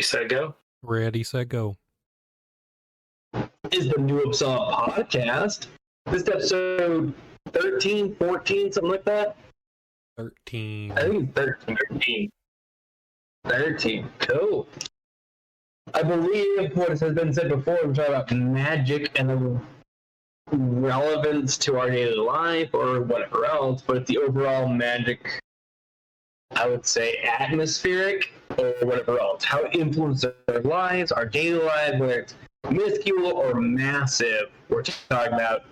set, go. Ready, set, go. Is the New Uppsala podcast. This is episode 13, 14, something like that. 13. I think it's 13. 13. Cool. I believe what has been said before, we're talking about magic and the relevance to our daily life or whatever else, but it's the overall magic, I would say, atmospheric or whatever else. How it influences our lives, our daily lives, whether it's minuscule or massive. We're talking about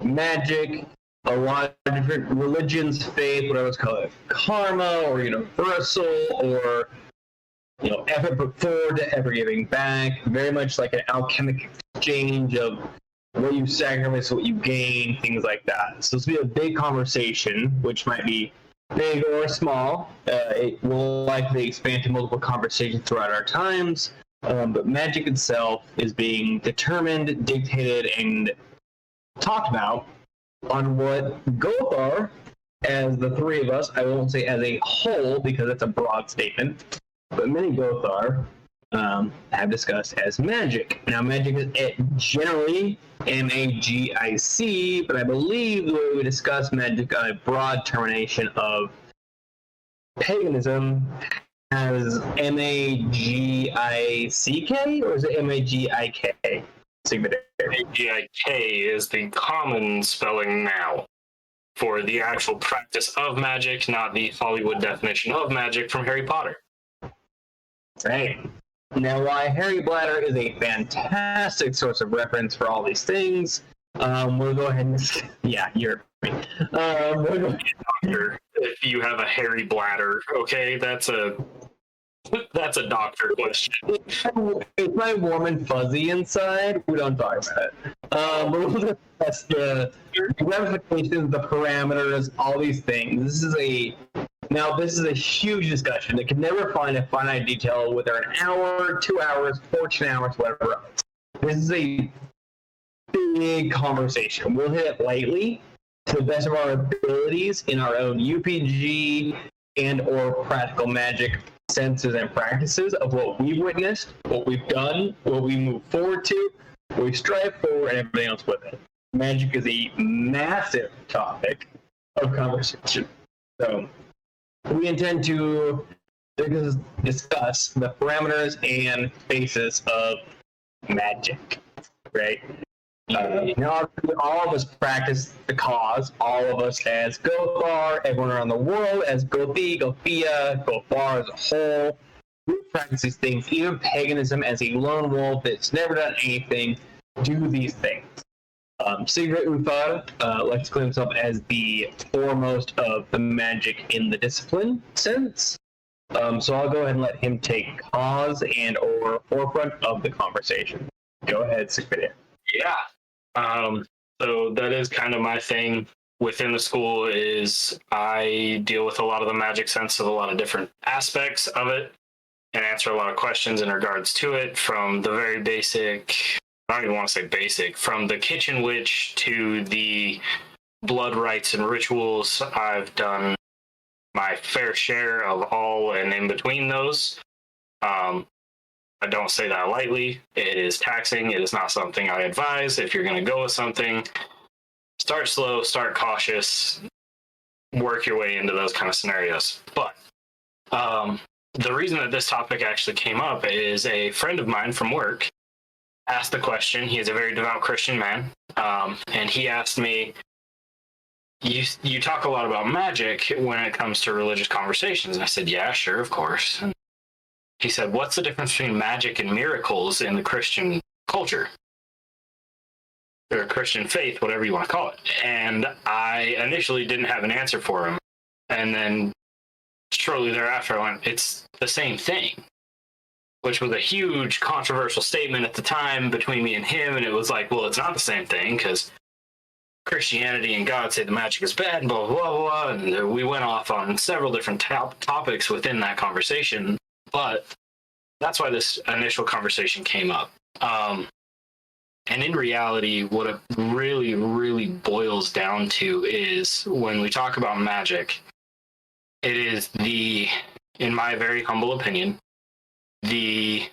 magic, a lot of different religions, faith, whatever it's called, karma or universal or effort put forward to ever giving back. Very much like an alchemic exchange of what you sacrifice, what you gain, things like that. So this will be a big conversation, which might be big or small. It will likely expand to multiple conversations throughout our times. But magic itself is being determined, dictated, and talked about on what Gothar, as the three of us, I won't say as a whole because that's a broad statement, but many Gothar have discussed as magic. Now, magic is generally M-A-G-I-C, but I believe the way we discuss magic on a broad termination of paganism as M-A-G-I-C-K, or is it M-A-G-I-K? Sigvidir. M-A-G-I-K is the common spelling now for the actual practice of magic, not the Hollywood definition of magic from Harry Potter. Right. Now, why Harry Bladder is a fantastic source of reference for all these things, we'll go ahead and... Yeah, you're... If you have a hairy bladder, okay, that's a doctor question. It's my warm and fuzzy inside. We don't talk about it. But we'll discuss the ramifications, the parameters, all these things. This is a huge discussion that can never find a finite detail, whether an hour, 2 hours, 14 hours, whatever else. This is a big conversation. We'll hit it lightly to the best of our abilities in our own UPG and or practical magic senses and practices of what we've witnessed, what we've done, what we move forward to, what we strive for, and everything else with it. Magic is a massive topic of conversation. So we intend to discuss the parameters and basis of magic, right? Now, all of us practice the cause. All of us as Gothar, everyone around the world as Gothi, Gothia, Gothar as a whole. We practice these things. Even paganism as a lone wolf that's never done anything, do these things. Sigvidir Ulfar likes to claim himself as the foremost of the magic in the discipline sense. So I'll go ahead and let him take cause and or forefront of the conversation. Go ahead, Sigvidir. Yeah. So that is kind of my thing within the school is I deal with a lot of the magic sense of a lot of different aspects of it and answer a lot of questions in regards to it, from the very basic, I don't even want to say basic, from the kitchen witch to the blood rites and rituals. I've done my fair share of all and in between those. I don't say that lightly. It is taxing. It is not something I advise. If you're going to go with something, start slow, start cautious, work your way into those kind of scenarios. But the reason that this topic actually came up is a friend of mine from work asked the question. He is a very devout Christian man. And he asked me, you talk a lot about magic when it comes to religious conversations. And I said, yeah, sure, of course. And he said, what's the difference between magic and miracles in the Christian culture? Or Christian faith, whatever you want to call it. And I initially didn't have an answer for him. And then shortly thereafter, I went, it's the same thing. Which was a huge controversial statement at the time between me and him. And it was like, well, it's not the same thing because Christianity and God say the magic is bad and blah, blah, blah, blah. And we went off on several different topics within that conversation. But that's why this initial conversation came up. And in reality, what it really, really boils down to is when we talk about magic, it is in my very humble opinion, the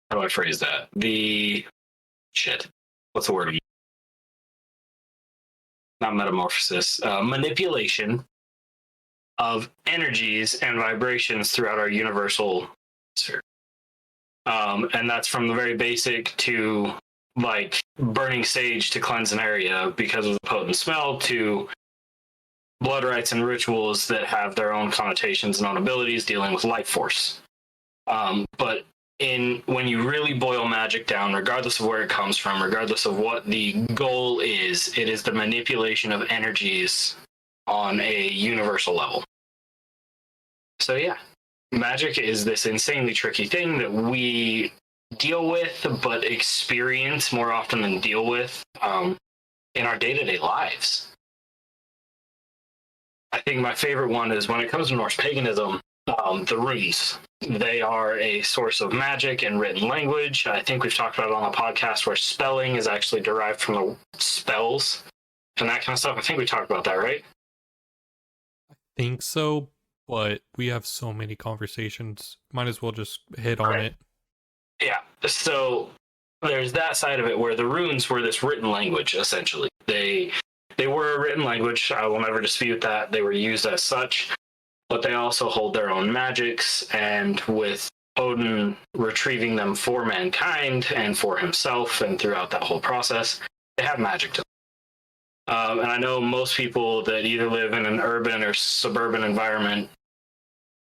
how do I phrase that? What's the word? Not metamorphosis. Manipulation of energies and vibrations throughout our universal sphere. And that's from the very basic to like burning sage to cleanse an area because of the potent smell, to blood rites and rituals that have their own connotations and own abilities dealing with life force. But when you really boil magic down, regardless of where it comes from, regardless of what the goal is, it is the manipulation of energies on a universal level. So yeah, magic is this insanely tricky thing that we deal with, but experience more often than deal with in our day-to-day lives. I think my favorite one is when it comes to Norse paganism, the runes. They are a source of magic and written language. I think we've talked about it on the podcast where spelling is actually derived from the spells and that kind of stuff. I think we talked about that, right? I think so, but we have so many conversations. Might as well just hit on it. Yeah. So there's that side of it where the runes were this written language, essentially. They were a written language. I will never dispute that. They were used as such. But they also hold their own magics, and with Odin retrieving them for mankind and for himself and throughout that whole process, they have magic to them. And I know most people that either live in an urban or suburban environment,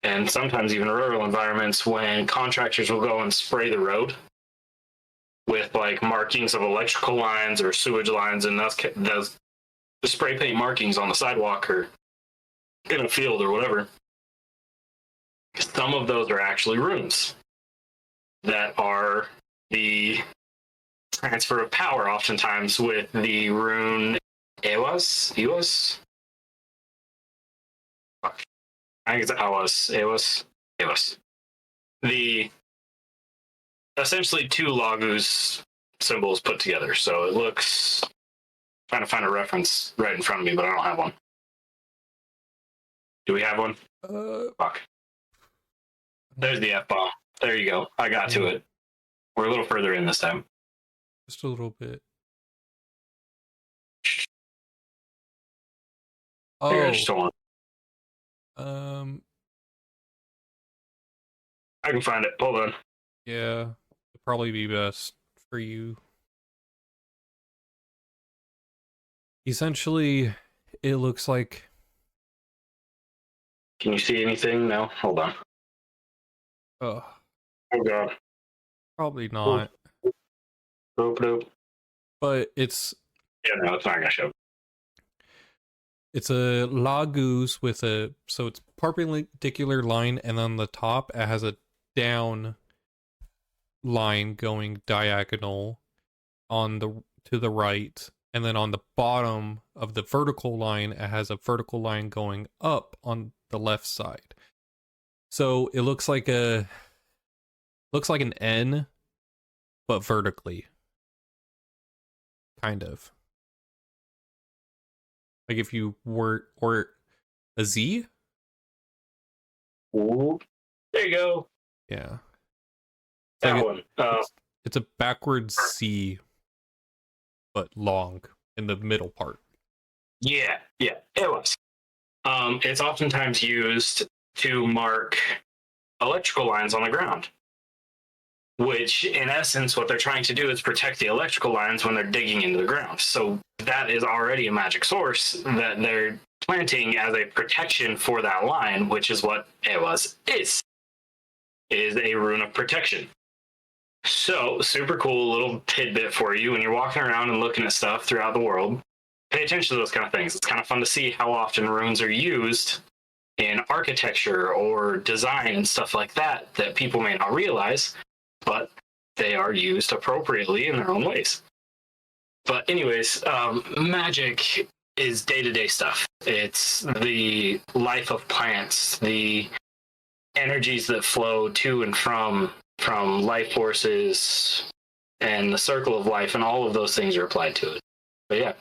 and sometimes even rural environments, when contractors will go and spray the road with like markings of electrical lines or sewage lines, and those the spray paint markings on the sidewalk or in a field or whatever, some of those are actually runes that are the transfer of power, oftentimes with the rune Ewas? I think it's Ewas. The essentially two Lagus symbols put together. So it looks, trying to find a reference right in front of me, but I don't have one. Do we have one? Fuck. There's the F-bomb. There you go. I got to it. We're a little further in this time. Just a little bit. I just don't want. I can find it. Hold on. Yeah, it'd probably be best for you. Essentially, it looks like. Can you see anything? No? Hold on. Oh God. Probably not. Nope. But it's. Yeah, no, it's not going to show. It's a Lagus with so it's perpendicular line, and on the top it has a down line going diagonal to the right, and then on the bottom of the vertical line it has a vertical line going up on the left side. So it looks like an N, but vertically. Kind of. Like if you were, or a Z? Ooh. There you go. Yeah. That like one. It's a backwards C, but long in the middle part. Yeah, it was. It's oftentimes used to mark electrical lines on the ground, which in essence, what they're trying to do is protect the electrical lines when they're digging into the ground. So that is already a magic source that they're planting as a protection for that line, which is what Ewas is a rune of protection. So super cool little tidbit for you when you're walking around and looking at stuff throughout the world. Pay attention to those kind of things. It's kind of fun to see how often runes are used in architecture or design and stuff like that people may not realize, but they are used appropriately in their own ways. But anyways, magic is day-to-day stuff. It's the life of plants, the energies that flow to and from life forces and the circle of life, and all of those things are applied to it. But yeah.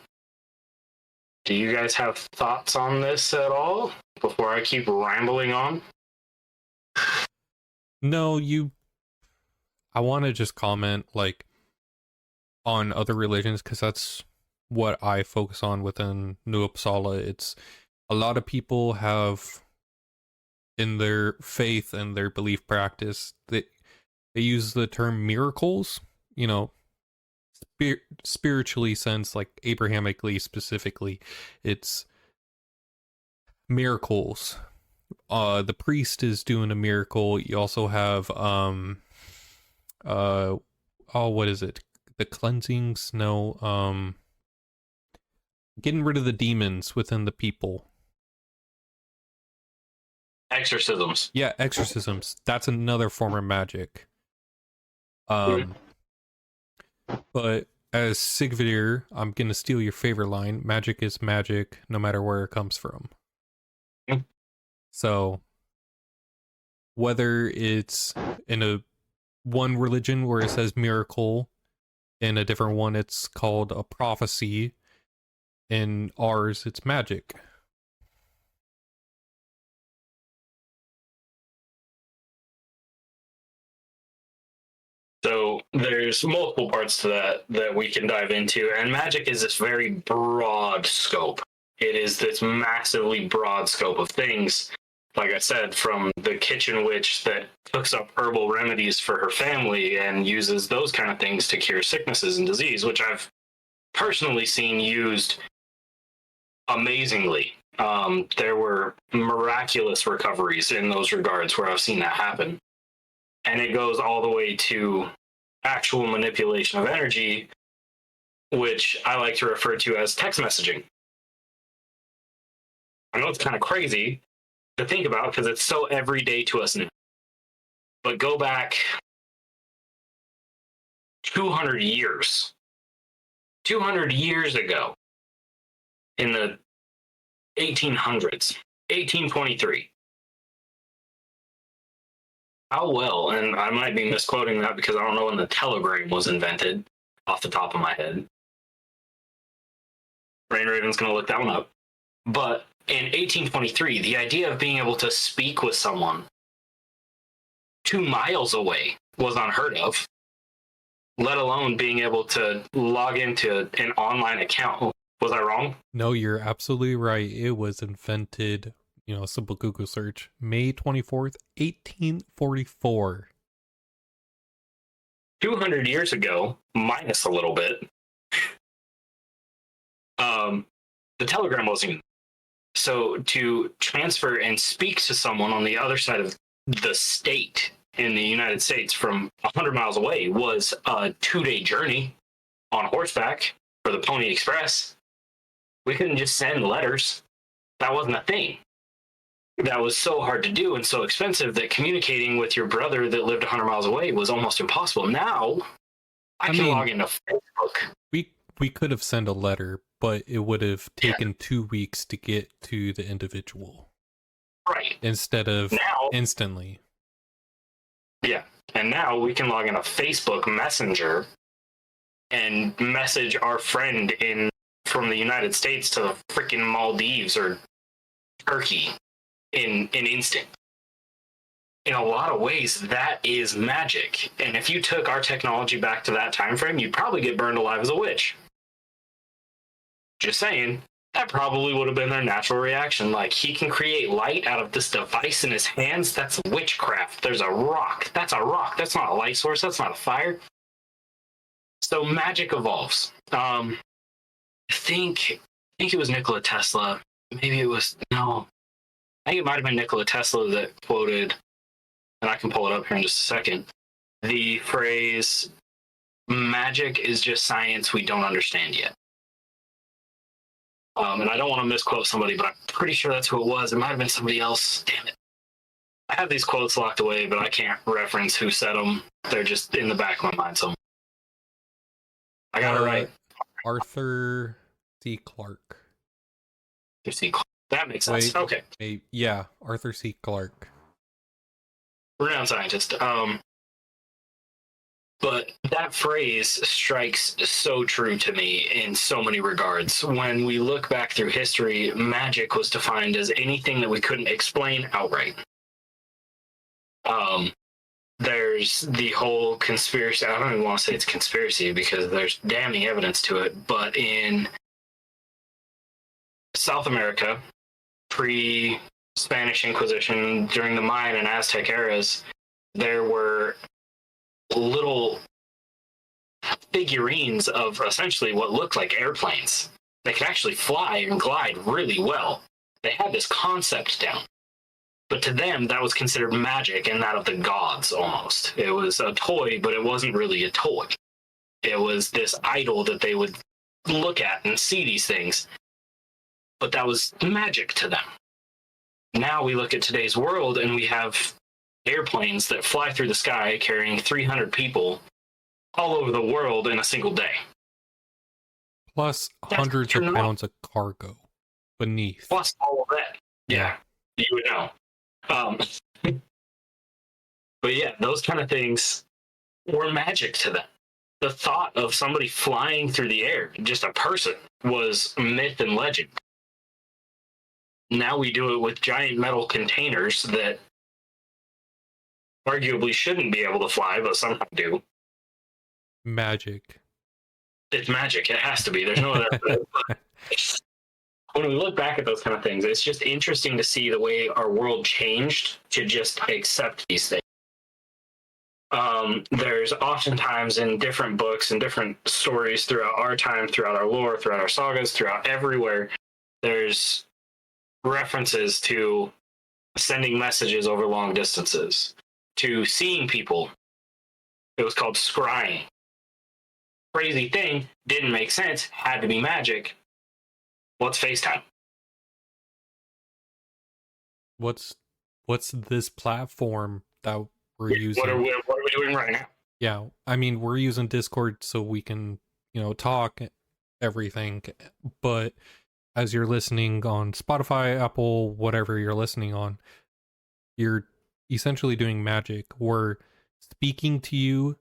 Do you guys have thoughts on this at all before I keep rambling on? No, I want to just comment like on other religions because that's what I focus on within New Uppsala. It's a lot of people have in their faith and their belief practice that they use the term miracles, you know, spiritually sense, like Abrahamically specifically. It's miracles. The priest is doing a miracle. You also have what is it? The cleansings? No, getting rid of the demons within the people. Exorcisms. Yeah, exorcisms. That's another form of magic. But as Sigvidir, I'm gonna steal your favorite line. Magic is magic, no matter where it comes from. So, whether it's in a one religion where it says miracle, in a different one it's called a prophecy, in ours it's magic. So there's multiple parts to that we can dive into, and magic is this very broad scope. It is this massively broad scope of things. Like I said, from the kitchen witch that cooks up herbal remedies for her family and uses those kind of things to cure sicknesses and disease, which I've personally seen used amazingly. There were miraculous recoveries in those regards where I've seen that happen. And it goes all the way to actual manipulation of energy, which I like to refer to as text messaging. I know it's kind of crazy to think about because it's so everyday to us now. But go back 200 years. 200 years ago, in the 1800s, 1823. How well, and I might be misquoting that because I don't know when the telegram was invented off the top of my head. Rain Raven's going to look that one up. But in 1823, the idea of being able to speak with someone 2 miles away was unheard of, let alone being able to log into an online account. Was I wrong? No, you're absolutely right. It was invented, a simple Google search, May 24th, 1844. 200 years ago, minus a little bit, the telegram wasn't even. So to transfer and speak to someone on the other side of the state in the United States from 100 miles away was a 2-day journey on horseback for the Pony Express. We couldn't just send letters. That wasn't a thing. That was so hard to do and so expensive that communicating with your brother that lived 100 miles away was almost impossible. Now, I can log into Facebook. We could have sent a letter, but it would have taken 2 weeks to get to the individual. Right. Instead of now, instantly. Yeah. And now we can log into Facebook Messenger and message our friend from the United States to the freaking Maldives or Turkey in an instant. In a lot of ways, that is magic. And if you took our technology back to that time frame, you'd probably get burned alive as a witch. Just saying, that probably would have been their natural reaction. Like, he can create light out of this device in his hands. That's witchcraft. There's a rock. That's a rock. That's not a light source. That's not a fire. So magic evolves. I think it was Nikola Tesla. Maybe it was, no. I think it might have been Nikola Tesla that quoted, and I can pull it up here in just a second, the phrase, magic is just science we don't understand yet. And I don't want to misquote somebody, but I'm pretty sure that's who it was. It might have been somebody else. Damn it. I have these quotes locked away, but I can't reference who said them. They're just in the back of my mind somewhere. I got it right. Arthur C. Clarke. That makes sense. Okay. Yeah, Arthur C. Clarke. Renowned scientist. But that phrase strikes so true to me in so many regards. When we look back through history, magic was defined as anything that we couldn't explain outright. There's the whole conspiracy. I don't even want to say it's conspiracy because there's damning evidence to it. But in South America, pre-Spanish Inquisition, during the Mayan and Aztec eras, there were little figurines of essentially what looked like airplanes. They could actually fly and glide really well. They had this concept down. But to them, that was considered magic and that of the gods almost. It was a toy, but it wasn't really a toy. It was this idol that they would look at and see these things. But that was magic to them. Now we look at today's world and we have airplanes that fly through the sky carrying 300 people all over the world in a single day. Plus hundreds of pounds of cargo beneath. Plus all of that. Yeah, you would know. But yeah, those kind of things were magic to them. The thought of somebody flying through the air, just a person, was myth and legend. Now we do it with giant metal containers that arguably shouldn't be able to fly, but somehow do. Magic. It's magic. It has to be. There's no other. When we look back at those kind of things, it's just interesting to see the way our world changed to just accept these things. There's oftentimes in different books and different stories throughout our time, throughout our lore, throughout our sagas, throughout everywhere, there's references to sending messages over long distances, to seeing people. It was called scrying. Crazy thing, didn't make sense, had to be magic. What's FaceTime? What's this platform that we're using? What are we doing right now? Yeah, I mean, we're using Discord so we can, talk everything. But as you're listening on Spotify, Apple, whatever you're listening on, you're essentially doing magic. We're speaking to you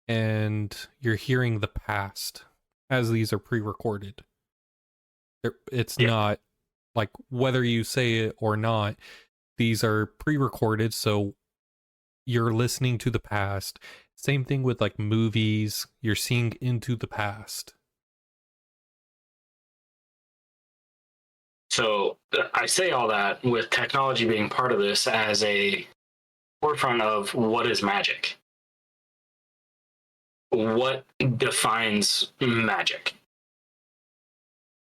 and you're hearing the past as these are pre-recorded. It's not like whether you say it or not, these are pre-recorded, so you're listening to the past. Same thing with like movies, you're seeing into the past. So I say all that with technology being part of this as a forefront of what is magic. What defines magic?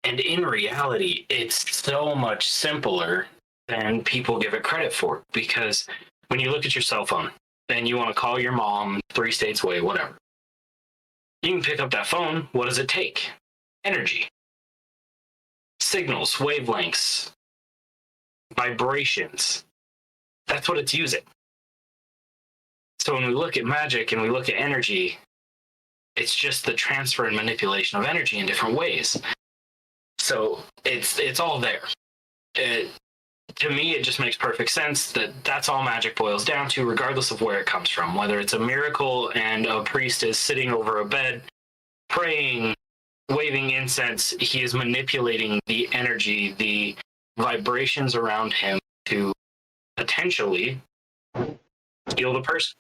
And in reality, it's so much simpler than people give it credit for. Because when you look at your cell phone and you want to call your mom 3 states away, whatever, you can pick up that phone. What does it take? Energy. Signals, wavelengths, vibrations. That's what it's using. So when we look at magic and we look at energy, it's just the transfer and manipulation of energy in different ways. So it's all there. To me, it just makes perfect sense that that's all magic boils down to, regardless of where it comes from. Whether it's a miracle and a priest is sitting over a bed, praying, waving incense, he is manipulating the energy, the vibrations around him to potentially heal the person.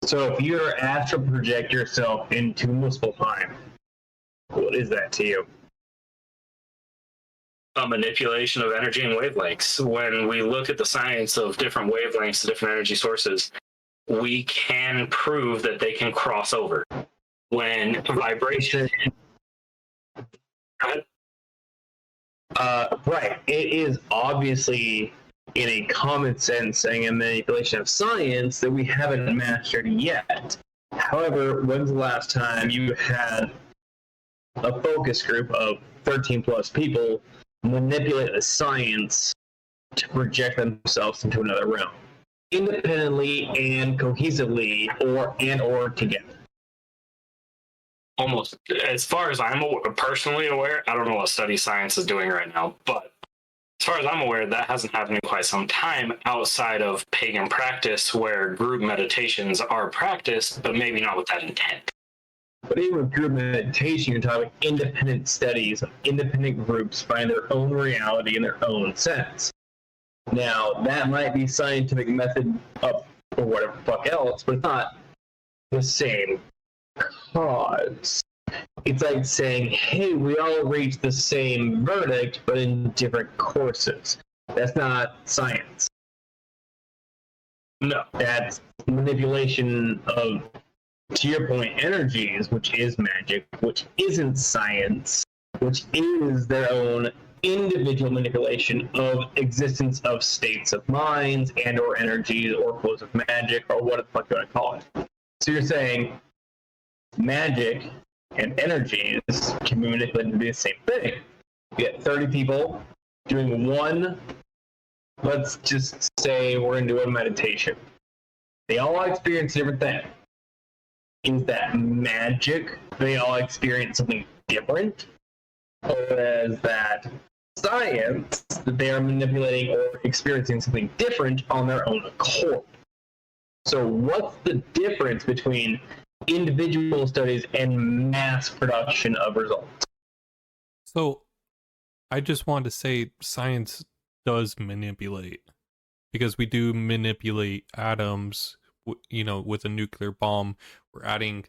So if you're asked to project yourself into multiple time, what is that to you? A manipulation of energy and wavelengths. When we look at the science of different wavelengths, different energy sources, we can prove that they can cross over. When vibration... Go ahead. Right. It is obviously in a common sense saying a manipulation of science that we haven't mastered yet. However, when's the last time you had a focus group of 13 plus people manipulate the science to project themselves into another realm, independently and cohesively, or together? Almost, as far as I'm personally aware, I don't know what study science is doing right now, but as far as I'm aware, that hasn't happened in quite some time outside of pagan practice where group meditations are practiced, but maybe not with that intent. But even with group meditation, you're talking independent studies, independent groups find their own reality in their own sense. Now, that might be scientific method up or whatever the fuck else, but it's not the same cause. It's like saying, hey, we all reach the same verdict, but in different courses. That's not science. No. That's manipulation of, to your point, energies, which is magic, which isn't science, which is their own individual manipulation of existence of states of minds and or energies or flows of magic or what the fuck you want to call it. So you're saying magic and energies can be manipulated to be the same thing. You get 30 people doing one, let's just say we're going to do a meditation. They all experience a different thing. Is that magic? They all experience something different? Or is that science that they are manipulating or experiencing something different on their own accord? So what's the difference between individual studies and mass production of results? So I just wanted to say science does manipulate, because we do manipulate atoms, with a nuclear bomb. We're adding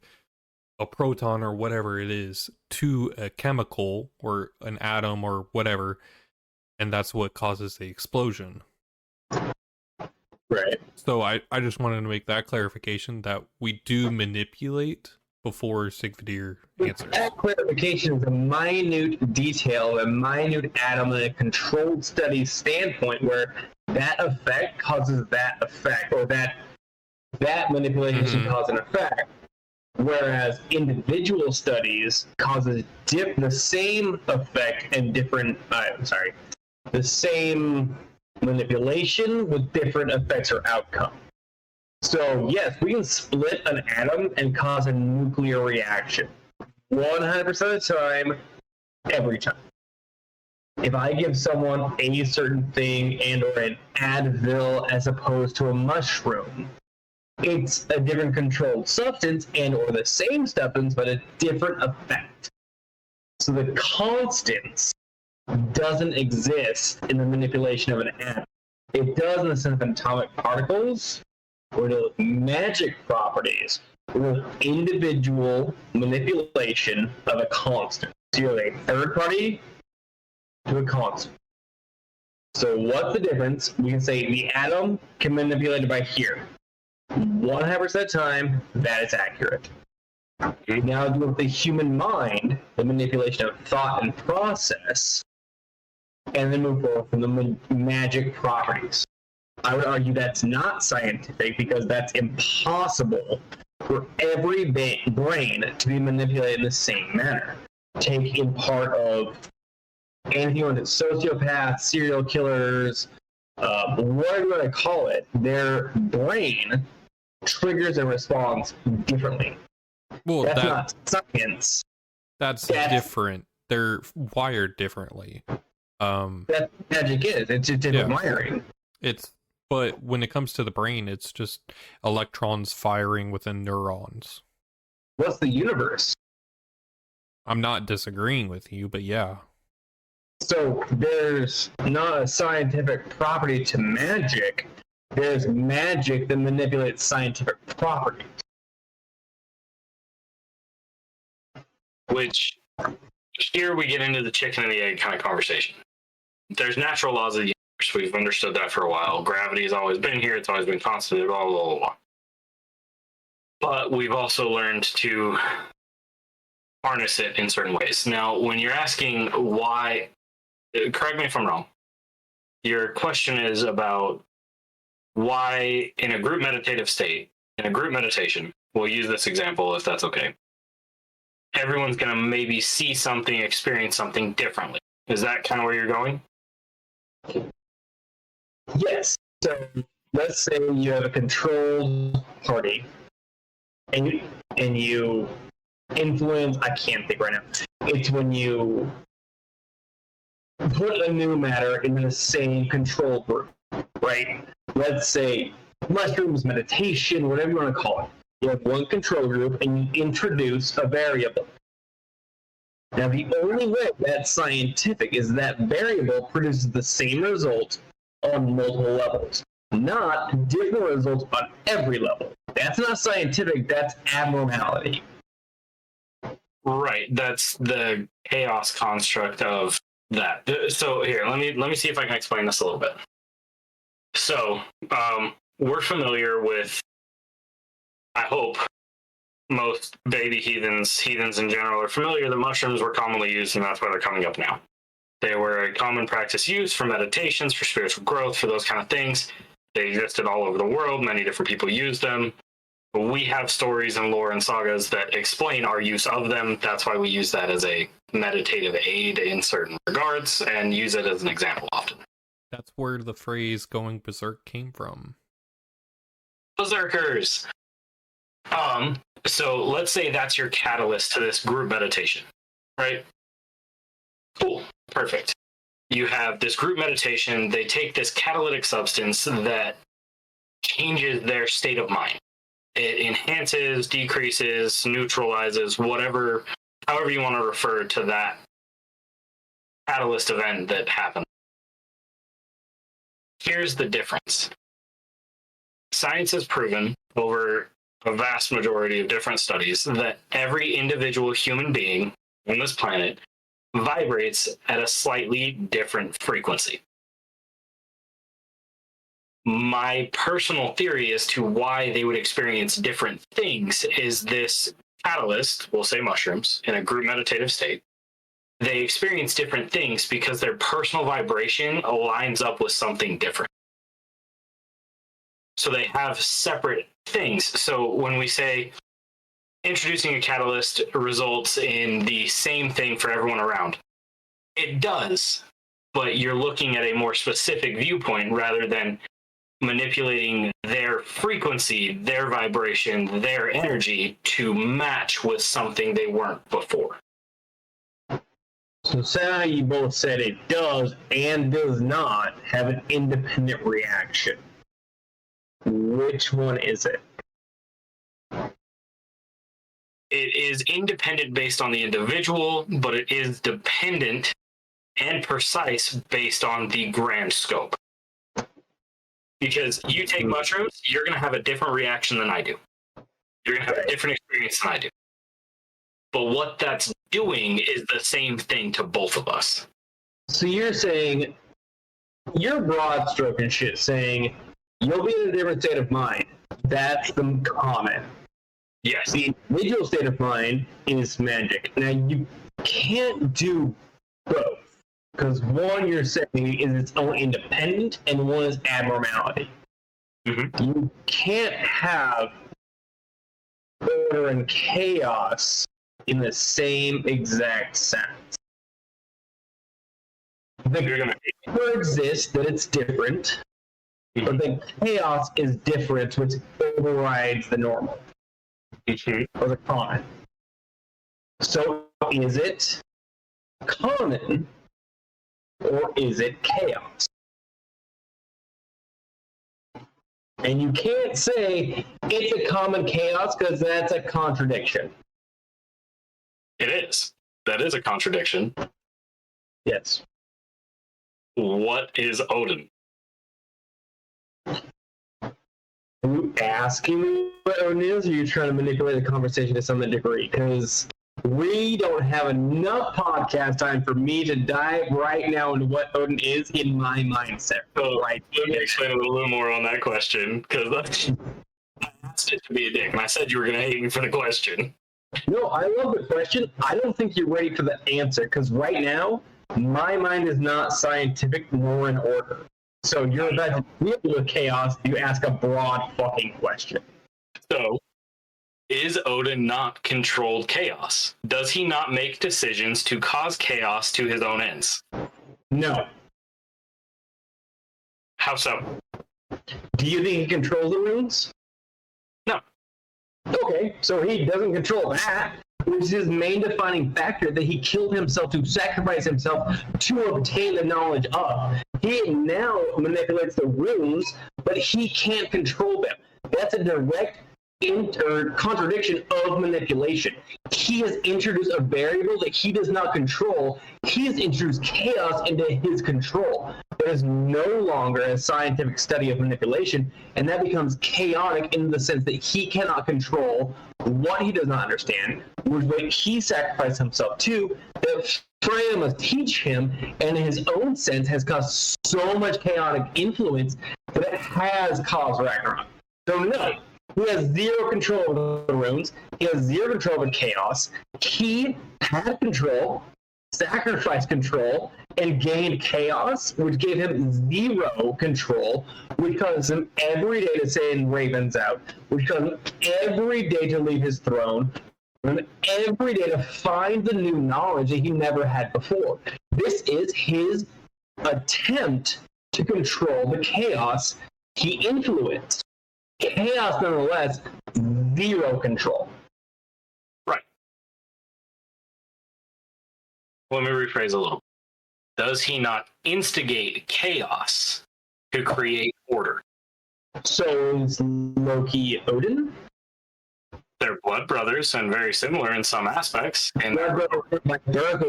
a proton or whatever it is to a chemical or an atom or whatever, and that's what causes the explosion. Right. So I just wanted to make that clarification that we do manipulate before Sigvidir answers. That clarification is a minute detail, a minute atom in a controlled study standpoint where that effect causes that effect, or that manipulation causes an effect. Whereas individual studies causes the same effect and different, the same manipulation with different effects or outcome. So yes, we can split an atom and cause a nuclear reaction 100% of the time, every time. If I give someone a certain thing and or an Advil as opposed to a mushroom, it's a different controlled substance and or the same substance, but a different effect. So the constants doesn't exist in the manipulation of an atom. It does in the sense of atomic particles or the magic properties or individual manipulation of a constant. So you're a third party to a constant. So what's the difference? We can say the atom can manipulate it by here. 100% of the time, that is accurate. Now, with the human mind, the manipulation of thought and process, and then move forward from the magic properties. I would argue that's not scientific because that's impossible for every brain to be manipulated in the same manner. Take in part of anything on sociopaths, serial killers, whatever you want to call it, their brain triggers a response differently. Well, that's not science. That's different. They're wired differently. That magic is. It's just different wiring. But when it comes to the brain, it's just electrons firing within neurons. What's the universe? I'm not disagreeing with you, but yeah. So there's not a scientific property to magic. There's magic that manipulates scientific properties. Which, here we get into the chicken and the egg kind of conversation. There's natural laws of the universe. We've understood that for a while. Gravity has always been here. It's always been constant, blah, blah, blah, blah. But we've also learned to harness it in certain ways. Now, when you're asking why, correct me if I'm wrong, your question is about why in a group meditative state, in a group meditation, we'll use this example if that's okay, everyone's going to maybe see something, experience something differently. Is that kind of where you're going? Yes. So let's say you have a controlled party and you influence, I can't think right now. It's when you put a new matter in the same control group, right? Let's say mushrooms, meditation, whatever you want to call it. You have one control group and you introduce a variable. Now, the only way that's scientific is that variable produces the same result on multiple levels, not different results on every level. That's not scientific, that's abnormality. Right. That's the chaos construct of that. So here, let me see if I can explain this a little bit. So, we're familiar with, I hope, most baby heathens in general are familiar that mushrooms were commonly used, and that's why they're coming up now. They were a common practice used for meditations, for spiritual growth, for those kind of things. They existed all over the world. Many different people used them. We have stories and lore and sagas that explain our use of them. That's why we use that as a meditative aid in certain regards and use it as an example often. That's where the phrase going berserk came from. Berserkers! So let's say that's your catalyst to this group meditation, right? Cool. Perfect. You have this group meditation. They take this catalytic substance that changes their state of mind. It enhances, decreases, neutralizes, whatever, however you want to refer to that catalyst event that happened. Here's the difference. Science has proven over a vast majority of different studies that every individual human being on this planet vibrates at a slightly different frequency. My personal theory as to why they would experience different things is this catalyst, we'll say mushrooms, in a group meditative state. They experience different things because their personal vibration aligns up with something different. So they have separate things. So when we say introducing a catalyst results in the same thing for everyone around, it does, but you're looking at a more specific viewpoint rather than manipulating their frequency, their vibration, their energy to match with something they weren't before. So say how you both said it does and does not have an independent reaction. Which one is it? It is independent based on the individual, but it is dependent and precise based on the grand scope. Because you take mushrooms, you're going to have a different reaction than I do. You're going to have a different experience than I do. But what that's doing is the same thing to both of us. So you're saying, you're broad stroke and shit, saying you'll be in a different state of mind. That's the common. Yes. The individual state of mind is magic. Now, you can't do both. Because one you're saying is its own independent, and one is abnormality. Mm-hmm. You can't have order and chaos in the same exact sense. You're gonna Exists that it's different, but the chaos is different, which overrides the normal or the common. So, is it common or is it chaos? And you can't say it's a common chaos because that's a contradiction. It is. That is a contradiction. Yes. What is Odin? Are you asking me what Odin is, or are you trying to manipulate the conversation to some degree? Because we don't have enough podcast time for me to dive right now into what Odin is in my mindset. So right. Let me explain a little more on that question, because I asked it to be a dick, and I said you were going to hate me for the question. No, I love the question. I don't think you're ready for the answer, because right now, my mind is not scientific nor in order. So you're about to deal with chaos, you ask a broad fucking question. So, is Odin not controlled chaos? Does he not make decisions to cause chaos to his own ends? No. How so? Do you think he controls the runes? No. Okay, so he doesn't control that. which is his main defining factor, that he killed himself to sacrifice himself to obtain the knowledge of. He now manipulates the runes, but he can't control them. That's a direct contradiction of manipulation. He has introduced a variable that he does not control. He has introduced chaos into his control. There is no longer a scientific study of manipulation, and that becomes chaotic in the sense that he cannot control what he does not understand, which what he sacrificed himself to, that Freya must teach him, and in his own sense has caused so much chaotic influence that it has caused Ragnarok. So no, he has zero control over the runes. He has zero control over chaos. He had control, sacrificed control, and gained chaos, which gave him zero control, which caused him every day to send ravens out, which caused him every day to leave his throne, and every day to find the new knowledge that he never had before. This is his attempt to control the chaos he influenced. Chaos, nonetheless, zero control. Right. Let me rephrase a little. Does he not instigate chaos to create order? So is Loki Odin? They're blood brothers and very similar in some aspects. And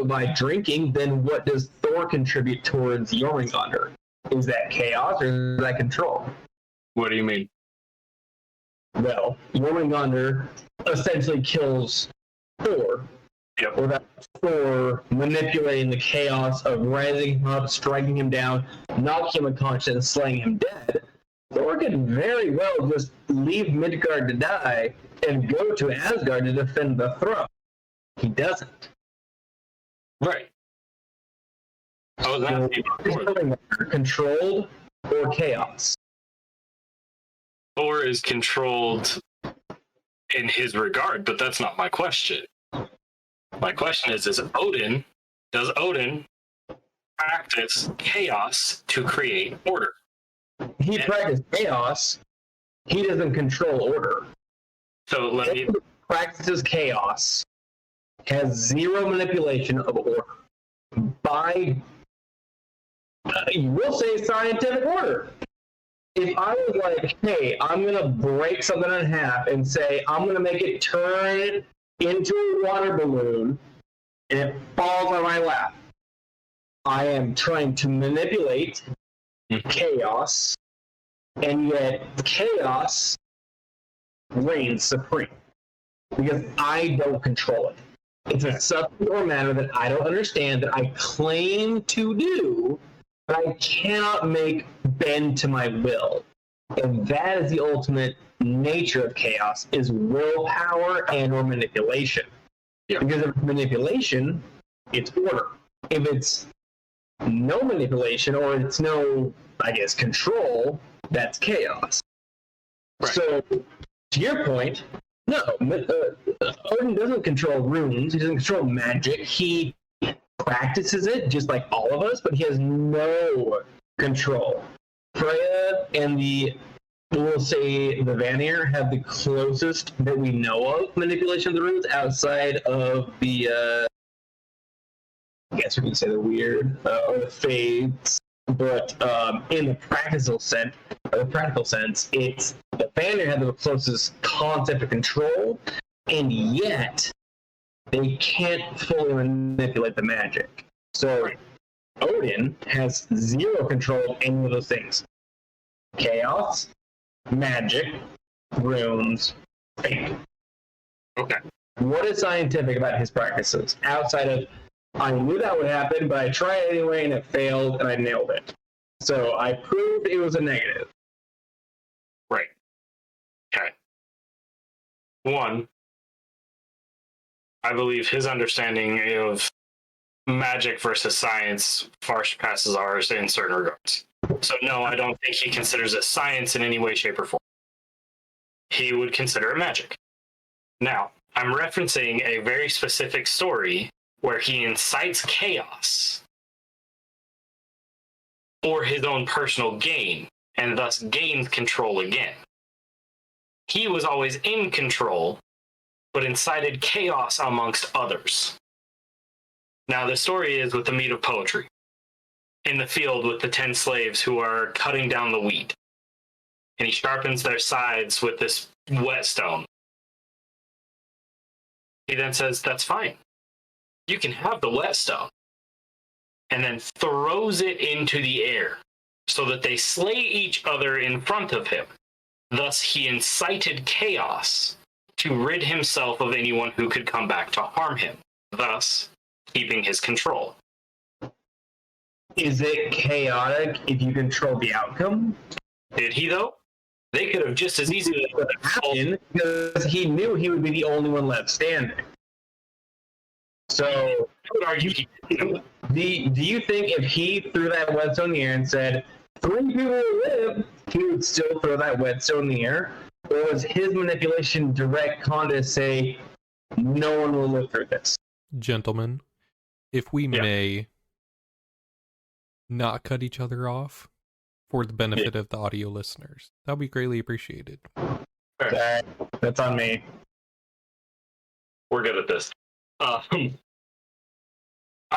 By drinking, then what does Thor contribute towards Jormungandr? Is that chaos or is that control? what do you mean? Well, Jormungandr essentially kills Thor. Yep. Or that's Thor manipulating the chaos of rising him up, striking him down, knocking him unconscious, and slaying him dead. Thor could very well just leave Midgard to die and go to Asgard to defend the throne. He doesn't. Right. I was asking before. Controlled or chaos? Thor is controlled in his regard, but that's not my question. My question is does Odin practice chaos to create order? He practices chaos. He doesn't control order. So let me... Anyone who practices chaos has zero manipulation of order. By, you will say, scientific order. If I was like, hey, I'm going to break something in half and say, I'm going to make it turn into a water balloon and it falls on my lap, I am trying to manipulate chaos, and yet chaos reigns supreme because I don't control it. It's a substance or matter that I don't understand, that I claim to do, but I cannot make bend to my will. And that is the ultimate nature of chaos, is willpower and or manipulation. Yeah. Because if it's manipulation, it's order. If it's no manipulation or it's no, I guess, control, that's chaos. Right. So, to your point, no, Odin doesn't control runes. He doesn't control magic. He practices it just like all of us, but he has no control. Freya and we'll say the Vanir have the closest that we know of manipulation of the runes outside of the, I guess we can say the weird or the fades. But in the practical sense, it's the Vanir have the closest concept of control, and yet they can't fully manipulate the magic. So Odin has zero control of any of those things. Chaos, magic, runes, fate. Okay. What is scientific about his practices outside of I knew that would happen, but I tried anyway and it failed and I nailed it. So I proved it was a negative. Right. Okay. One, I believe his understanding of magic versus science far surpasses ours in certain regards. So no, I don't think he considers it science in any way, shape, or form. He would consider it magic. Now, I'm referencing a very specific story where he incites chaos for his own personal gain, and thus gains control again. He was always in control, but incited chaos amongst others. Now, the story is with the meat of poetry. In the field with the 10 slaves who are cutting down the wheat. And he sharpens their sides with this whetstone. He then says, that's fine. You can have the whetstone. And then throws it into the air so that they slay each other in front of him. Thus, he incited chaos to rid himself of anyone who could come back to harm him, thus keeping his control. Is it chaotic if you control the outcome? Did he, though? They could have just as easily happened because he knew he would be the only one left standing. So, I would argue do you think if he threw that whetstone in the air and said, 3 people will live, he would still throw that whetstone in the air? Or was his manipulation direct con to say, no one will live through this? Gentlemen, if we may not cut each other off for the benefit of the audio listeners, that would be greatly appreciated. That's on me. We're good at this. I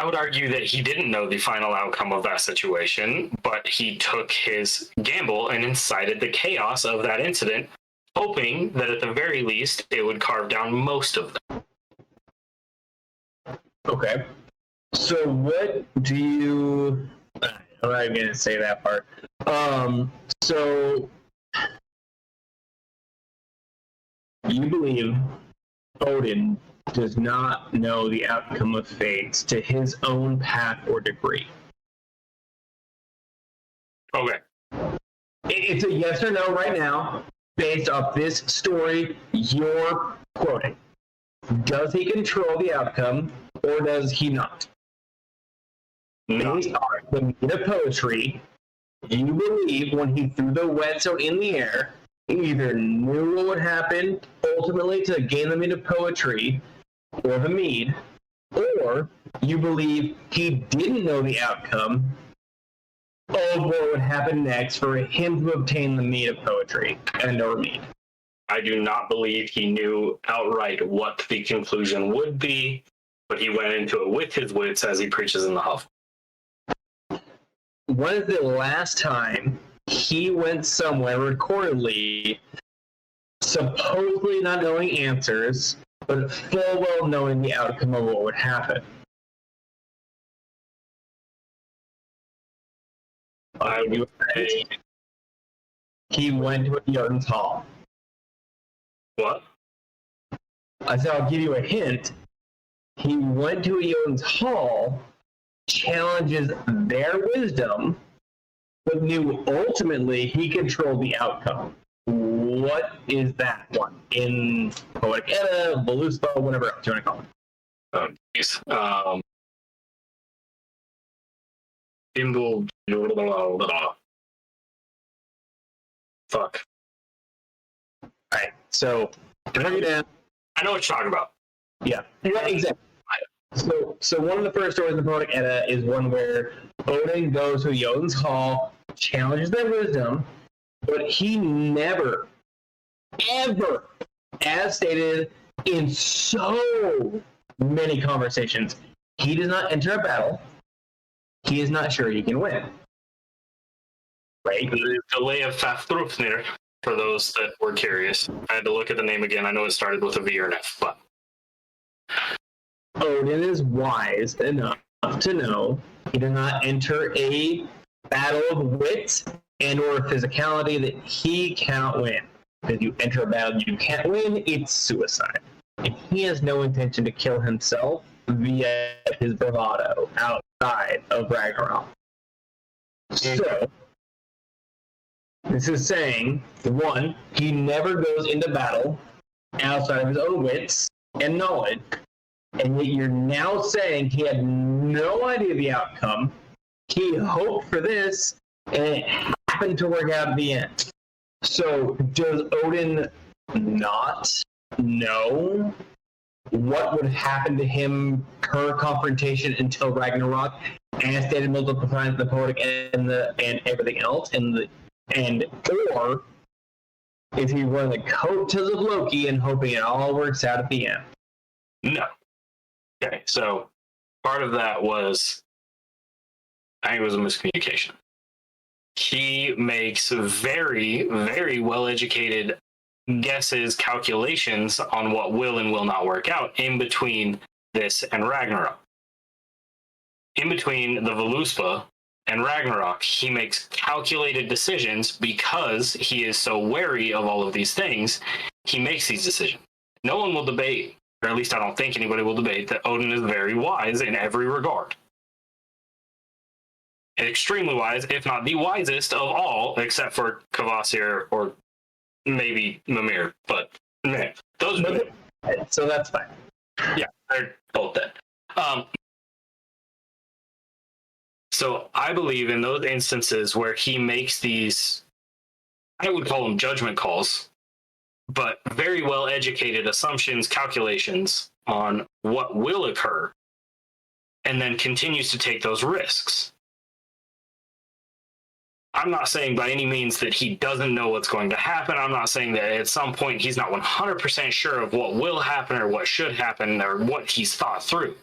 would argue that he didn't know the final outcome of that situation, but he took his gamble and incited the chaos of that incident, hoping that at the very least it would carve down most of them. Okay. So what do you... I'm not even going to say that part. So you believe Odin does not know the outcome of fates to his own path or degree. Okay. It's a yes or no right now, based off this story you're quoting. Does he control the outcome, or does he not? Based on the meat of poetry, you believe when he threw the whetstone in the air, he either knew what would happen ultimately to gain the meat of poetry, or the mead, or you believe he didn't know the outcome of what would happen next for him to obtain the meat of poetry and or mead. I do not believe he knew outright what the conclusion would be, but he went into it with his wits as he preaches in the Huff. When is the last time he went somewhere recordedly, supposedly not knowing answers, but full well knowing the outcome of what would happen? I would say... He went to a Jotun's Hall. What? I said I'll give you a hint. He went to a Jotun's Hall, challenges their wisdom, but knew ultimately he controlled the outcome. What is that one? In Poetic Edda, Voluspa, whatever else you want to call it. Oh, jeez. Bimble... Fuck. Alright, so to break it down. I know what you're talking about. Yeah, exactly. So one of the first stories in the Poetic Edda is one where Odin goes to Jotun's Hall, challenges their wisdom, but he never, ever, as stated in so many conversations, he does not enter a battle. He is not sure he can win. Right? The delay of Fafnir, for those that were curious. I had to look at the name again. I know it started with a V or an F, but... Odin is wise enough to know he does not enter a battle of wit and or physicality that he cannot win. If you enter a battle you can't win, it's suicide. And he has no intention to kill himself via his bravado outside of Ragnarok. So, this is saying, one, he never goes into battle outside of his own wits and knowledge. And yet you're now saying he had no idea the outcome. He hoped for this, and it happened to work out at the end. So does Odin not know what would happen to him per confrontation until Ragnarok, as stated multiple times in the Poetic and everything else, or Is he wearing the coattails of Loki and hoping it all works out at the end? No. Okay, so part of that was, I think it was a miscommunication. He makes very, very well-educated guesses, calculations on what will and will not work out in between this and Ragnarok. In between the Voluspa and Ragnarok, he makes calculated decisions because he is so wary of all of these things. He makes these decisions. No one will debate, or at least I don't think anybody will debate, that Odin is very wise in every regard. Extremely wise, if not the wisest of all, except for Kvasir or maybe Mimir. But man, those are so that's fine. Yeah, they're both dead. So I believe in those instances where he makes these, I would call them judgment calls, but very well educated assumptions, calculations on what will occur, and then continues to take those risks. I'm not saying by any means that he doesn't know what's going to happen. I'm not saying that at some point he's not 100% sure of what will happen or what should happen or what he's thought through.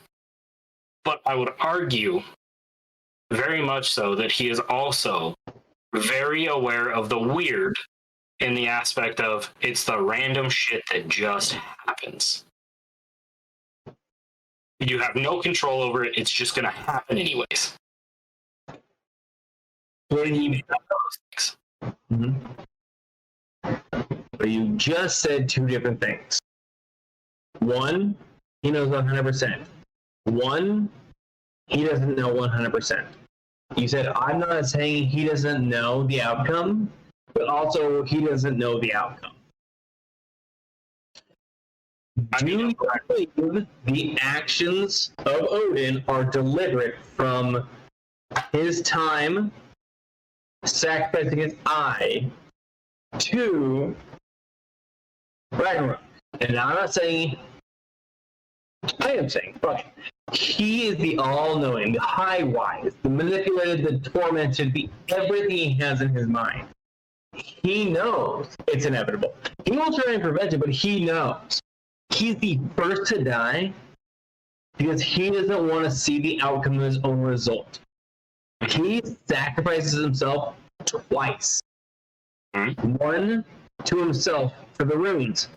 But I would argue very much so that he is also very aware of the weird in the aspect of it's the random shit that just happens. You have no control over it. It's just going to happen anyways. But you just said two different things. One, he knows 100%. One, he doesn't know 100%. You said, I'm not saying he doesn't know the outcome, but also he doesn't know the outcome. Do you believe the actions of Odin are deliberate from his time sacrificing his eye to Ragnarok? And I'm not saying, I am saying, fuck it. He is the all-knowing, the high-wise, the manipulated, the tormented, the everything he has in his mind. He knows it's inevitable. He will try and prevent it, but he knows. He's the first to die because he doesn't want to see the outcome of his own result. He sacrifices himself twice. One to himself for the runes,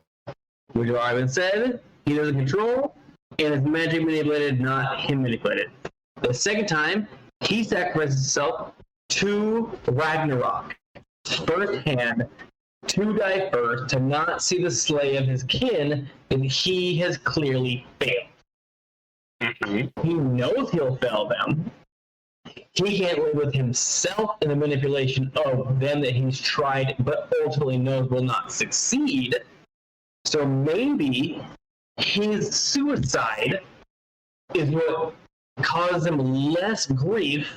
which I've been said he doesn't control, and is magic manipulated, not him manipulated. The second time, he sacrifices himself to Ragnarok, firsthand, to die first, to not see the slay of his kin, and he has clearly failed. He knows he'll fail them. He can't live with himself in the manipulation of them that he's tried, but ultimately knows will not succeed. So maybe his suicide is what causes him less grief,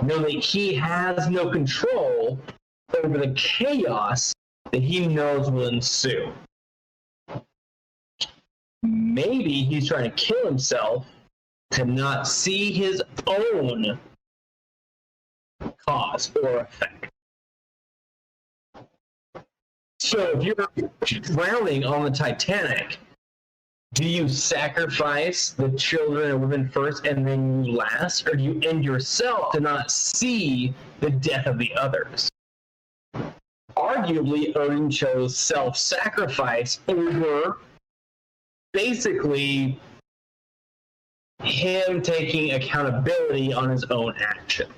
knowing that he has no control over the chaos that he knows will ensue. Maybe he's trying to kill himself to not see his own cause or effect. So if you're drowning on the Titanic, do you sacrifice the children and women first and then you last, or do you end yourself to not see the death of the others? Arguably, Odin chose self-sacrifice over basically him taking accountability on his own actions.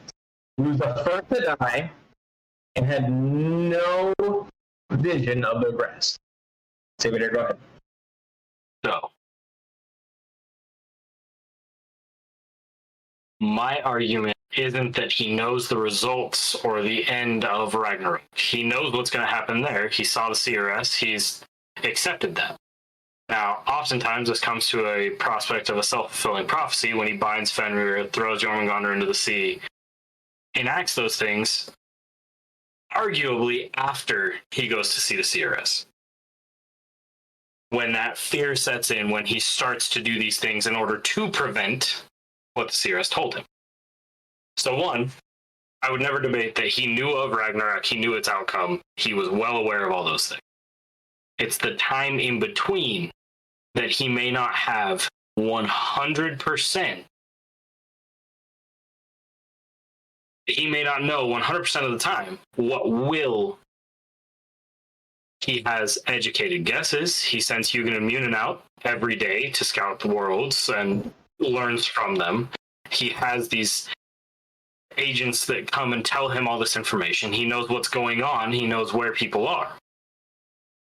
He was the first to die and had no vision of the rest. Sigvidir, go ahead. So, my argument isn't that he knows the results or the end of Ragnarok. He knows what's going to happen there. He saw the CRS. He's accepted that. Now, oftentimes this comes to a prospect of a self-fulfilling prophecy when he binds Fenrir, throws Jormungandr into the sea, enacts those things, arguably after he goes to see the CRS. When that fear sets in, when he starts to do these things in order to prevent what the CRS told him. So one, I would never debate that he knew of Ragnarok, he knew its outcome, he was well aware of all those things. It's the time in between that he may not have 100%. He may not know 100% of the time what will. He has educated guesses. He sends Hugin and Munin out every day to scout the worlds and learns from them. He has these agents that come and tell him all this information. He knows what's going on. He knows where people are.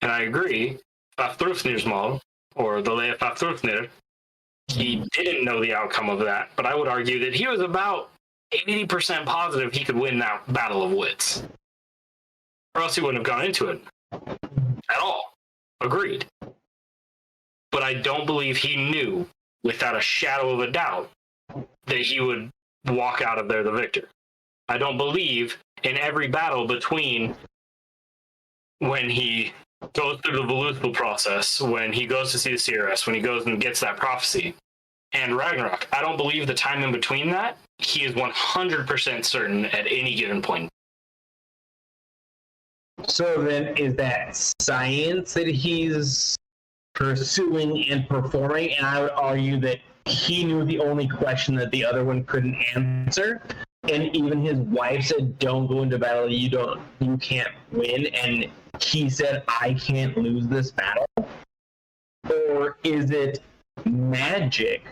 And I agree, Vafthrûfnir's model, or the Leia Vafthrûfnir, he didn't know the outcome of that, but I would argue that he was about 80% positive he could win that battle of wits. Or else he wouldn't have gone into it at all. Agreed. But I don't believe he knew, without a shadow of a doubt, that he would walk out of there the victor. I don't believe in every battle between when he goes through the Voluspel process, when he goes to see the CRS, when he goes and gets that prophecy, and Ragnarok. I don't believe the time in between that, he is 100% certain at any given point. So then, is that science that he's pursuing and performing? And I would argue that he knew the only question that the other one couldn't answer. And even his wife said, "Don't go into battle. You can't win." And he said, "I can't lose this battle." Or is it magic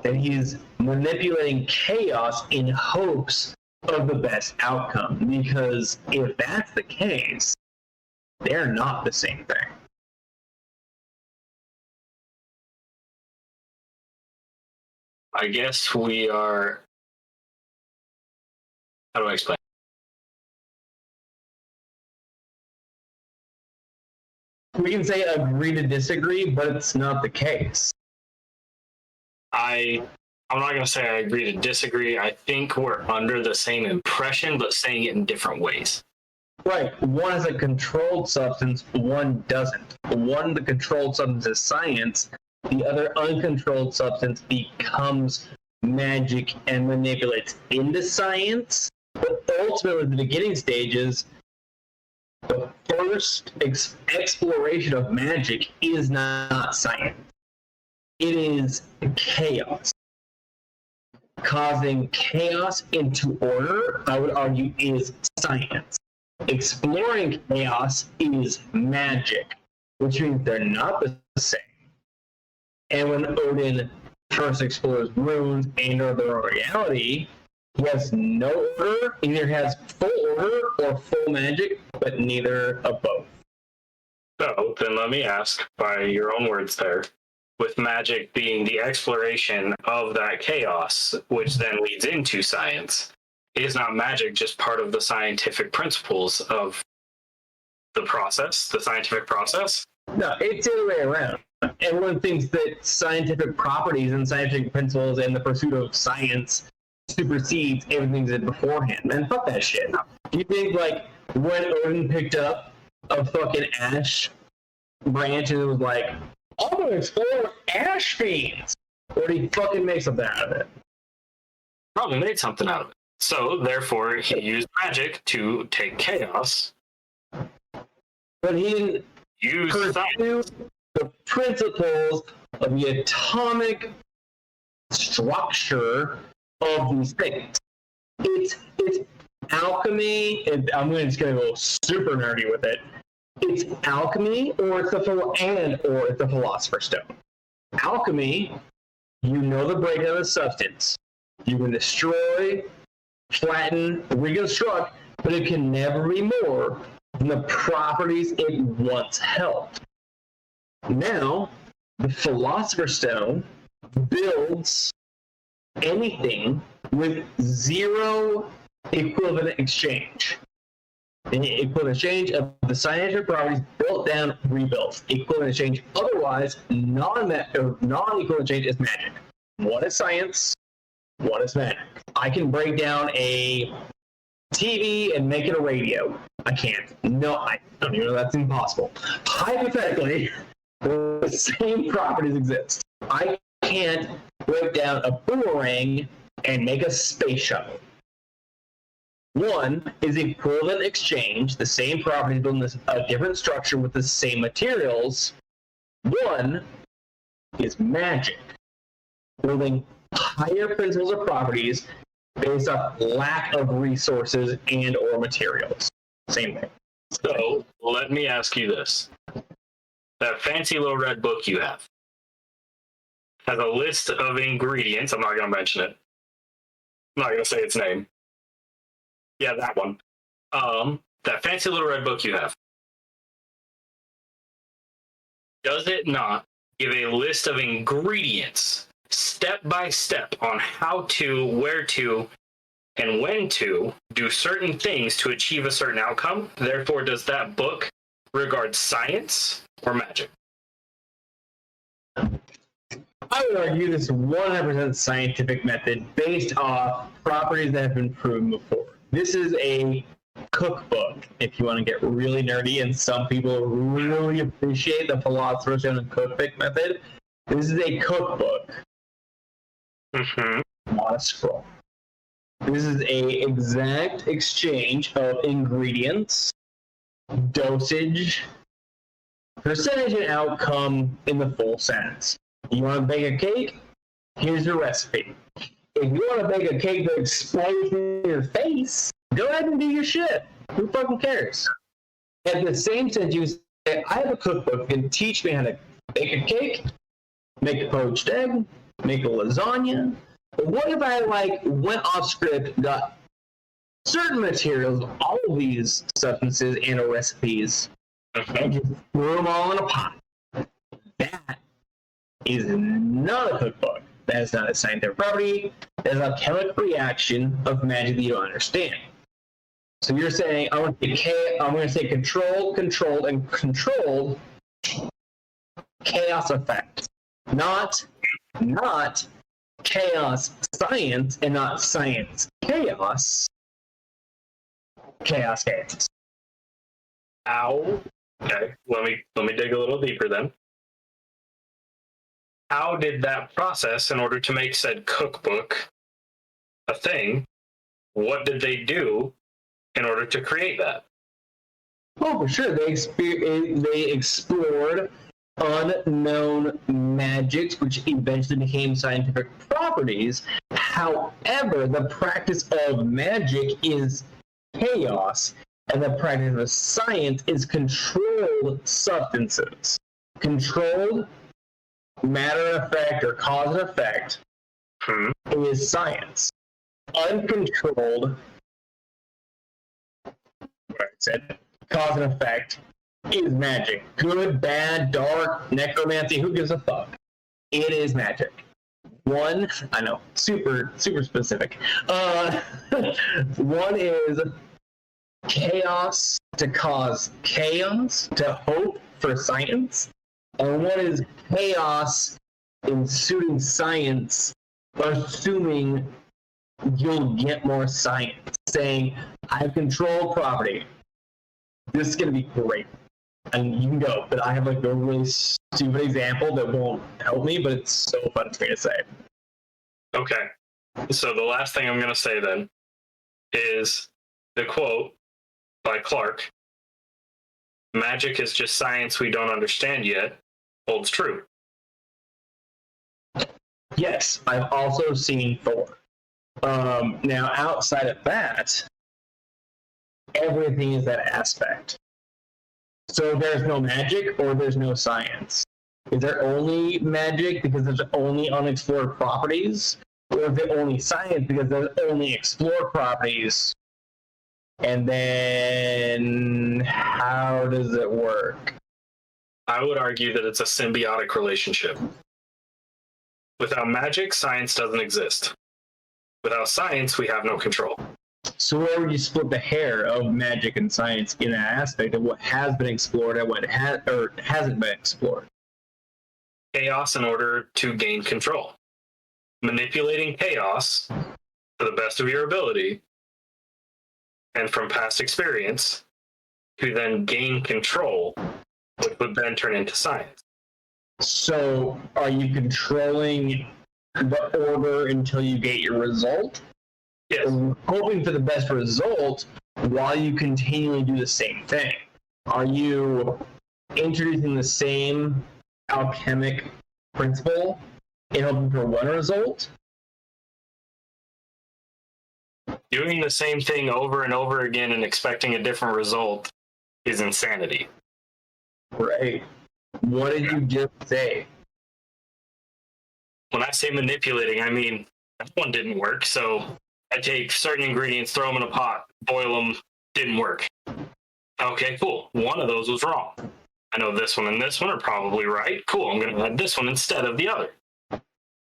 that he's manipulating chaos in hopes of the best outcome? Because if that's the case, they're not the same thing. I guess we are... How do I explain? We can say agree to disagree, but it's not the case. I'm not going to say I agree to disagree. I think we're under the same impression, but saying it in different ways. Right. One is a controlled substance, one doesn't. One, the controlled substance is science. The other uncontrolled substance becomes magic and manipulates into science. But ultimately, the beginning stages, the first exploration of magic is not science. It is chaos. Causing chaos into order, I would argue, is science. Exploring chaos is magic, which means they're not the same. And when Odin first explores runes and or their reality, he has no order, either has full order or full magic, but neither of both. So then let me ask, by your own words there, with magic being the exploration of that chaos, which then leads into science, is not magic just part of the scientific principles of the process, the scientific process? No, it's the other way around. Everyone thinks that scientific properties and scientific principles and the pursuit of science supersedes everything that beforehand. Man, fuck that shit. Do you think, like, when Odin picked up a fucking ash branch and it was like, I'm gonna explore ash fiends, or did he fucking make something out of it? Probably made something out of it. So, therefore, he used magic to take chaos. But he didn't Use pursue science. the principles of the atomic structure of these things. It's alchemy, and I'm just gonna go super nerdy with it. It's alchemy, or it's the Philosopher's Stone. Alchemy, you know the breakdown of the substance. You can destroy, flatten, reconstruct, but it can never be more than the properties it once held. Now, the Philosopher's Stone builds anything with zero equivalent exchange. An equivalent exchange of the scientific properties built down, rebuilt. Equivalent exchange, otherwise, non-equivalent exchange is magic. One is science, one is magic. I can break down a TV and make it a radio. I can't. No, I don't even know that's impossible. Hypothetically, the same properties exist. I can't break down a boomerang and make a space shuttle. One is equivalent exchange, the same properties built in a different structure with the same materials. One is magic, building higher principles of properties based off lack of resources and or materials. Same thing. So let me ask you this. That fancy little red book you have has a list of ingredients. I'm not going to mention it. I'm not going to say its name. Yeah, that one. That fancy little red book you have. Does it not give a list of ingredients, step by step, on how to, where to, and when to do certain things to achieve a certain outcome? Therefore, does that book regard science or magic? I would argue this is 100% scientific method based off properties that have been proven before. This is a cookbook, if you want to get really nerdy, and some people really appreciate the philosopher's stone cookbook method. This is a cookbook, not a scroll. This is a exact exchange of ingredients, dosage, percentage, and outcome in the full sentence. You want to bake a cake? Here's your recipe. If you want to bake a cake that explodes in your face, go ahead and do your shit. Who fucking cares? At the same sense, you say, I have a cookbook that can teach me how to bake a cake, make a poached egg, make a lasagna. But what if I went off script, got certain materials, all of these substances and recipes, and just threw them all in a pot? That is not a cookbook. That is not a scientific property. That is a chemical reaction of magic that you don't understand. So you're saying I'm going to say controlled, and controlled chaos effect, not chaos science, and not science chaos. Chaos. Ow. Okay, let me dig a little deeper then. How did that process, in order to make said cookbook a thing, what did they do in order to create that? Oh, for sure. They explored unknown magics, which eventually became scientific properties. However, the practice of magic is chaos, and the practice of science is controlled substances. Controlled matter and effect, or cause and effect, is science. Uncontrolled, what I said, cause and effect, is magic. Good, bad, dark, necromancy, who gives a fuck? It is magic. One, I know, super specific. One is chaos to cause chaos, to hope for science. And one is chaos ensuing science, assuming you'll get more science, saying, I've controlled property. This is going to be great. And you can go, but I have a really stupid example that won't help me, but it's so fun for me to say. Okay. So the last thing I'm going to say then is the quote by Clark, "Magic is just science we don't understand yet," holds true. Yes, I've also seen Thor. Now, outside of that, everything is that aspect. So there's no magic or there's no science. Is there only magic because there's only unexplored properties? Or is it only science because there's only explored properties? And then how does it work? I would argue that it's a symbiotic relationship. Without magic, science doesn't exist. Without science, we have no control. So where would you split the hair of magic and science in that aspect of what has been explored and what hasn't been explored? Chaos in order to gain control. Manipulating chaos to the best of your ability and from past experience to then gain control, which would then turn into science. So are you controlling the order until you get your result? Yes. hoping for the best result while you continually do the same thing? Are you introducing the same alchemic principle and hoping for one result? Doing the same thing over and over again and expecting a different result is insanity. Right. What did you just say? When I say manipulating, I mean that one didn't work, so I take certain ingredients, throw them in a pot, boil them, didn't work. Okay, cool. One of those was wrong. I know this one and this one are probably right. Cool, I'm going to add this one instead of the other.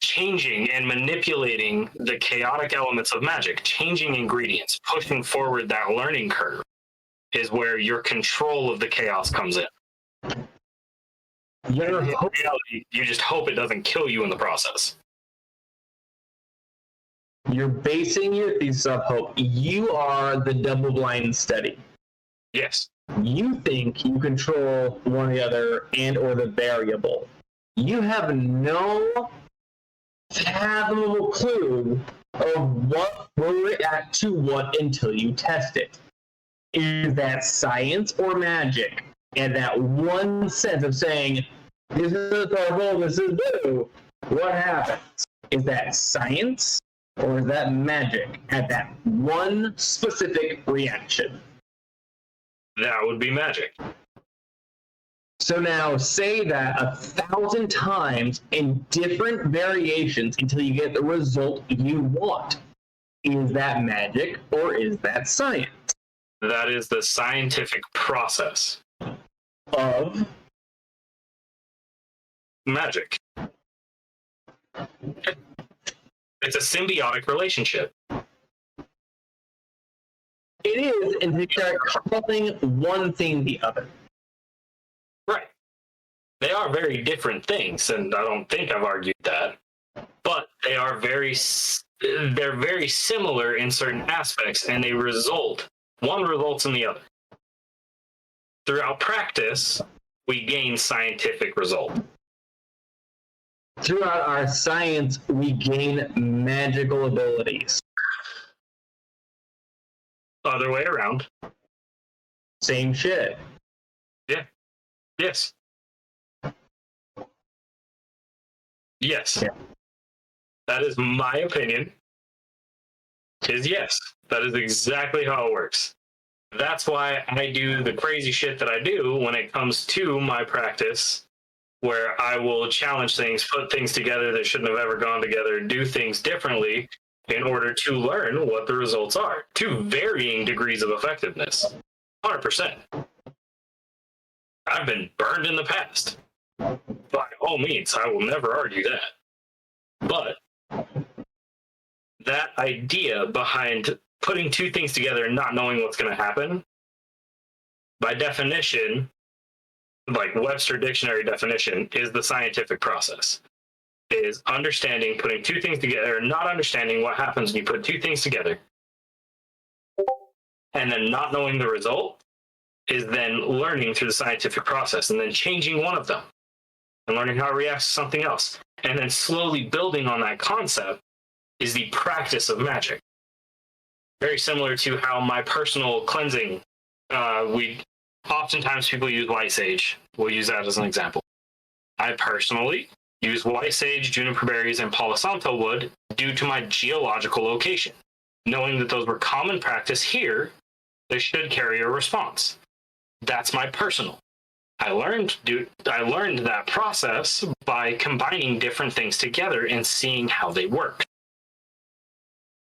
Changing and manipulating the chaotic elements of magic, changing ingredients, pushing forward that learning curve is where your control of the chaos comes in. In reality, you just hope it doesn't kill you in the process. You're basing your thesis off hope. You are the double-blind study. Yes. You think you control one or the other and or the variable. You have no fathomable clue of what will react to what until you test it. Is that science or magic? And that one sense of saying, this is purple, this is blue, what happens? Is that science or is that magic at that one specific reaction? That would be magic. So now say that 1,000 times in different variations until you get the result you want. Is that magic or is that science? That is the scientific process Of magic. It's a symbiotic relationship. it is until you start calling one thing the other. Right. They are very different things, and I don't think I've argued that. But they're very similar in certain aspects, and they result. One results in the other. Throughout practice, we gain scientific result. Throughout our science, we gain magical abilities. Other way around. Same shit. Yeah. Yes. Yes. Yeah. That is my opinion. Is yes. That is exactly how it works. That's why I do the crazy shit that I do when it comes to my practice, where I will challenge things, put things together that shouldn't have ever gone together, do things differently in order to learn what the results are, to varying degrees of effectiveness. 100%. I've been burned in the past. By all means, I will never argue that. But that idea behind putting two things together and not knowing what's going to happen, by definition, like Webster Dictionary definition, is the scientific process. Is understanding, putting two things together, not understanding what happens when you put two things together, and then not knowing the result is then learning through the scientific process and then changing one of them and learning how it reacts to something else. And then slowly building on that concept is the practice of magic. Very similar to how my personal cleansing, oftentimes people use white sage. We'll use that as an example. I personally use white sage, juniper berries, and Palo Santo wood due to my geological location. Knowing that those were common practice here, they should carry a response. That's my personal. I learned that process by combining different things together and seeing how they work.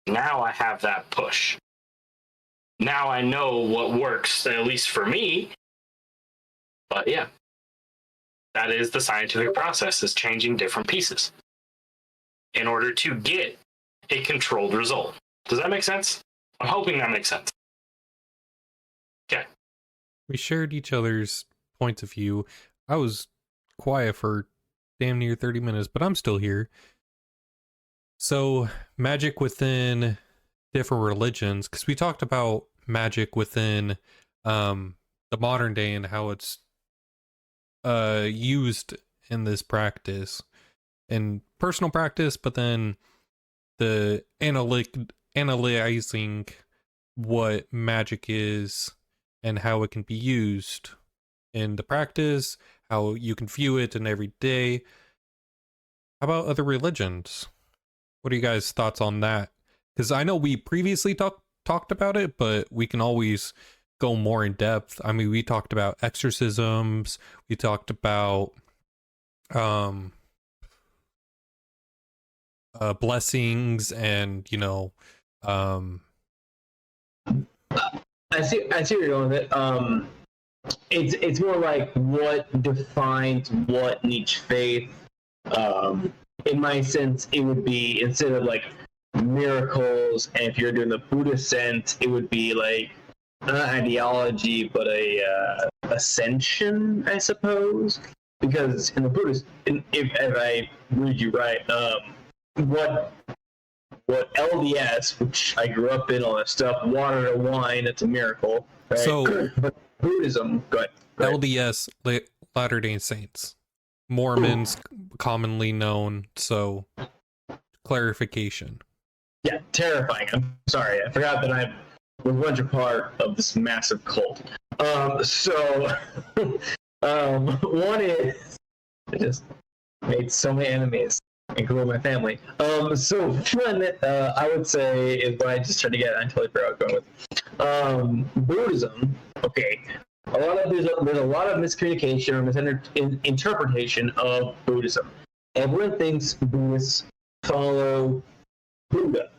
Now I have that push. Now I know what works, at least for me. But yeah, that is the scientific process, is changing different pieces in order to get a controlled result. Does that make sense? I'm hoping that makes sense. Okay. We shared each other's points of view. I was quiet for damn near 30 minutes, but I'm still here. So, magic within different religions, because we talked about magic within the modern day and how it's used in this practice, in personal practice, but then the analyzing what magic is and how it can be used in the practice, how you can view it in every day. How about other religions? What are you guys' thoughts on that? Because I know we previously talked about it, but we can always go more in depth. I mean, we talked about exorcisms, we talked about blessings, and I see where you're going with it. It's more like what defines what in each faith. In my sense, it would be, instead of like miracles, and if you're doing the Buddhist sense, it would be like not ideology, but a ascension, I suppose. Because in the Buddhist, if I read you right, what LDS, which I grew up in, all that stuff, water to wine, it's a miracle. Right? So, but Buddhism, go ahead. LDS, Latter-day Saints, Mormons, commonly known. So, clarification. Yeah, terrifying. I'm sorry, I forgot that I was once a part of this massive cult. One is, I just made so many enemies, including my family. So one that I would say is what I just tried to get. I totally forgot what I was going with. Buddhism. Okay, there's a lot of miscommunication or misinterpretation of Buddhism. Everyone thinks Buddhists follow Buddha.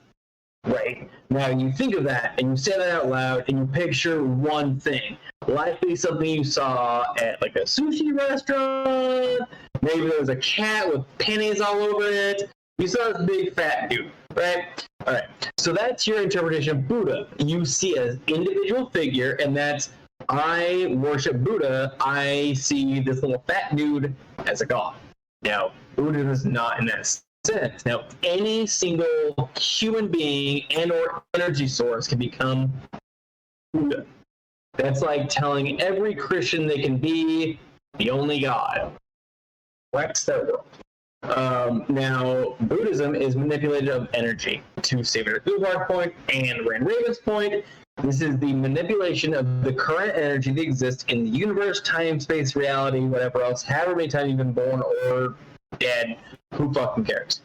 Right? Now you think of that and you say that out loud and you picture one thing. Likely something you saw at like a sushi restaurant. Maybe there was a cat with pennies all over it. You saw this big fat dude, right? Alright. So that's your interpretation of Buddha. You see an individual figure, and that's, I worship Buddha. I see this little fat dude as a god. Now, Buddhism is not in that sense. Now, any single human being and or energy source can become Buddha. That's like telling every Christian they can be the only God. Wrecks their world. Now, Buddhism is manipulated of energy. To Sigvidir Ulfar's point and Rand Raven's point, this is the manipulation of the current energy that exists in the universe, time, space, reality, whatever else, however many times you've been born or dead, who fucking cares?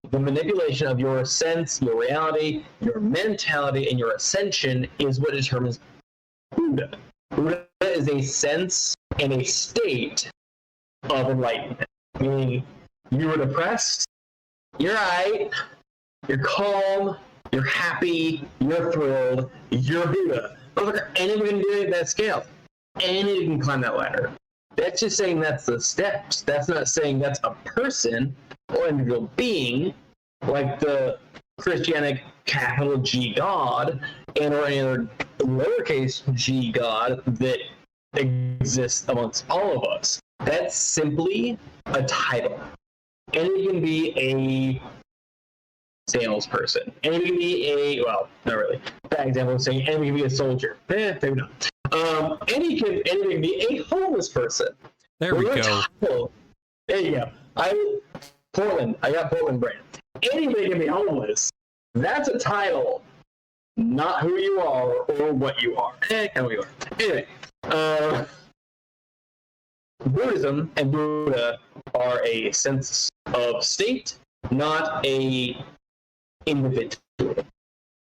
The manipulation of your sense, your reality, your mentality, and your ascension is what determines Buddha. Buddha is a sense and a state of enlightenment. Meaning, you were depressed, you're right, you're calm, you're happy, you're thrilled, you're Buddha. Anyone can do it at that scale. Anyone can climb that ladder. That's just saying that's the steps. That's not saying that's a person or individual being, like the Christianic capital G God and or any other lowercase g God that exists amongst all of us. That's simply a title. And it can be a salesperson. And it can be a, well, not really. Bad example of saying, and it can be a soldier. Maybe not. And it can be a homeless person. There we go. There you go. I got Portland brand. Anybody can be homeless. That's a title, not who you are or what you are. Kind of who you are. Anyway, Buddhism and Buddha are a sense of state, not a individual.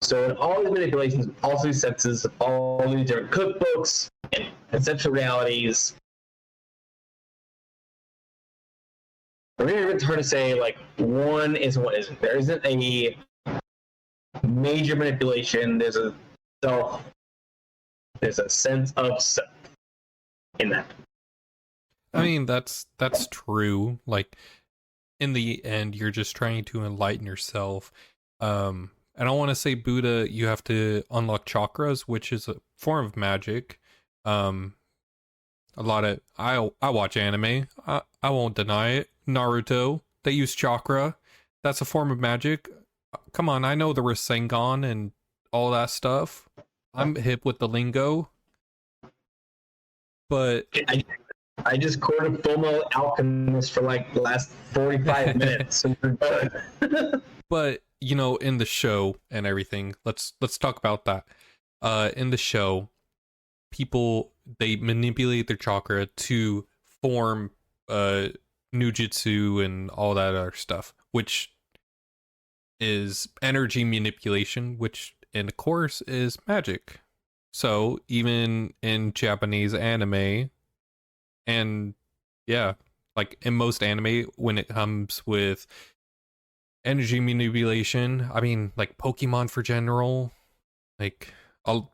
So in all these manipulations, all these senses, all these different cookbooks and conceptual realities, it's hard to say like one is what isn't. There isn't a major manipulation. There's a sense of self in that. I mean, that's true. Like, in the end, you're just trying to enlighten yourself. And I want to say Buddha, you have to unlock chakras, which is a form of magic. I watch anime. I won't deny it. Naruto, they use chakra. That's a form of magic. Come on, I know the Rasengan and all that stuff. I'm hip with the lingo. But I just quoted Fullmetal Alchemist for like the last 45 minutes. But in the show and everything, let's talk about that. In the show, people, they manipulate their chakra to form nujutsu and all that other stuff, which is energy manipulation, which in course is magic. So even in Japanese anime, and yeah, like in most anime, when it comes with energy manipulation, I mean, like Pokemon for general, like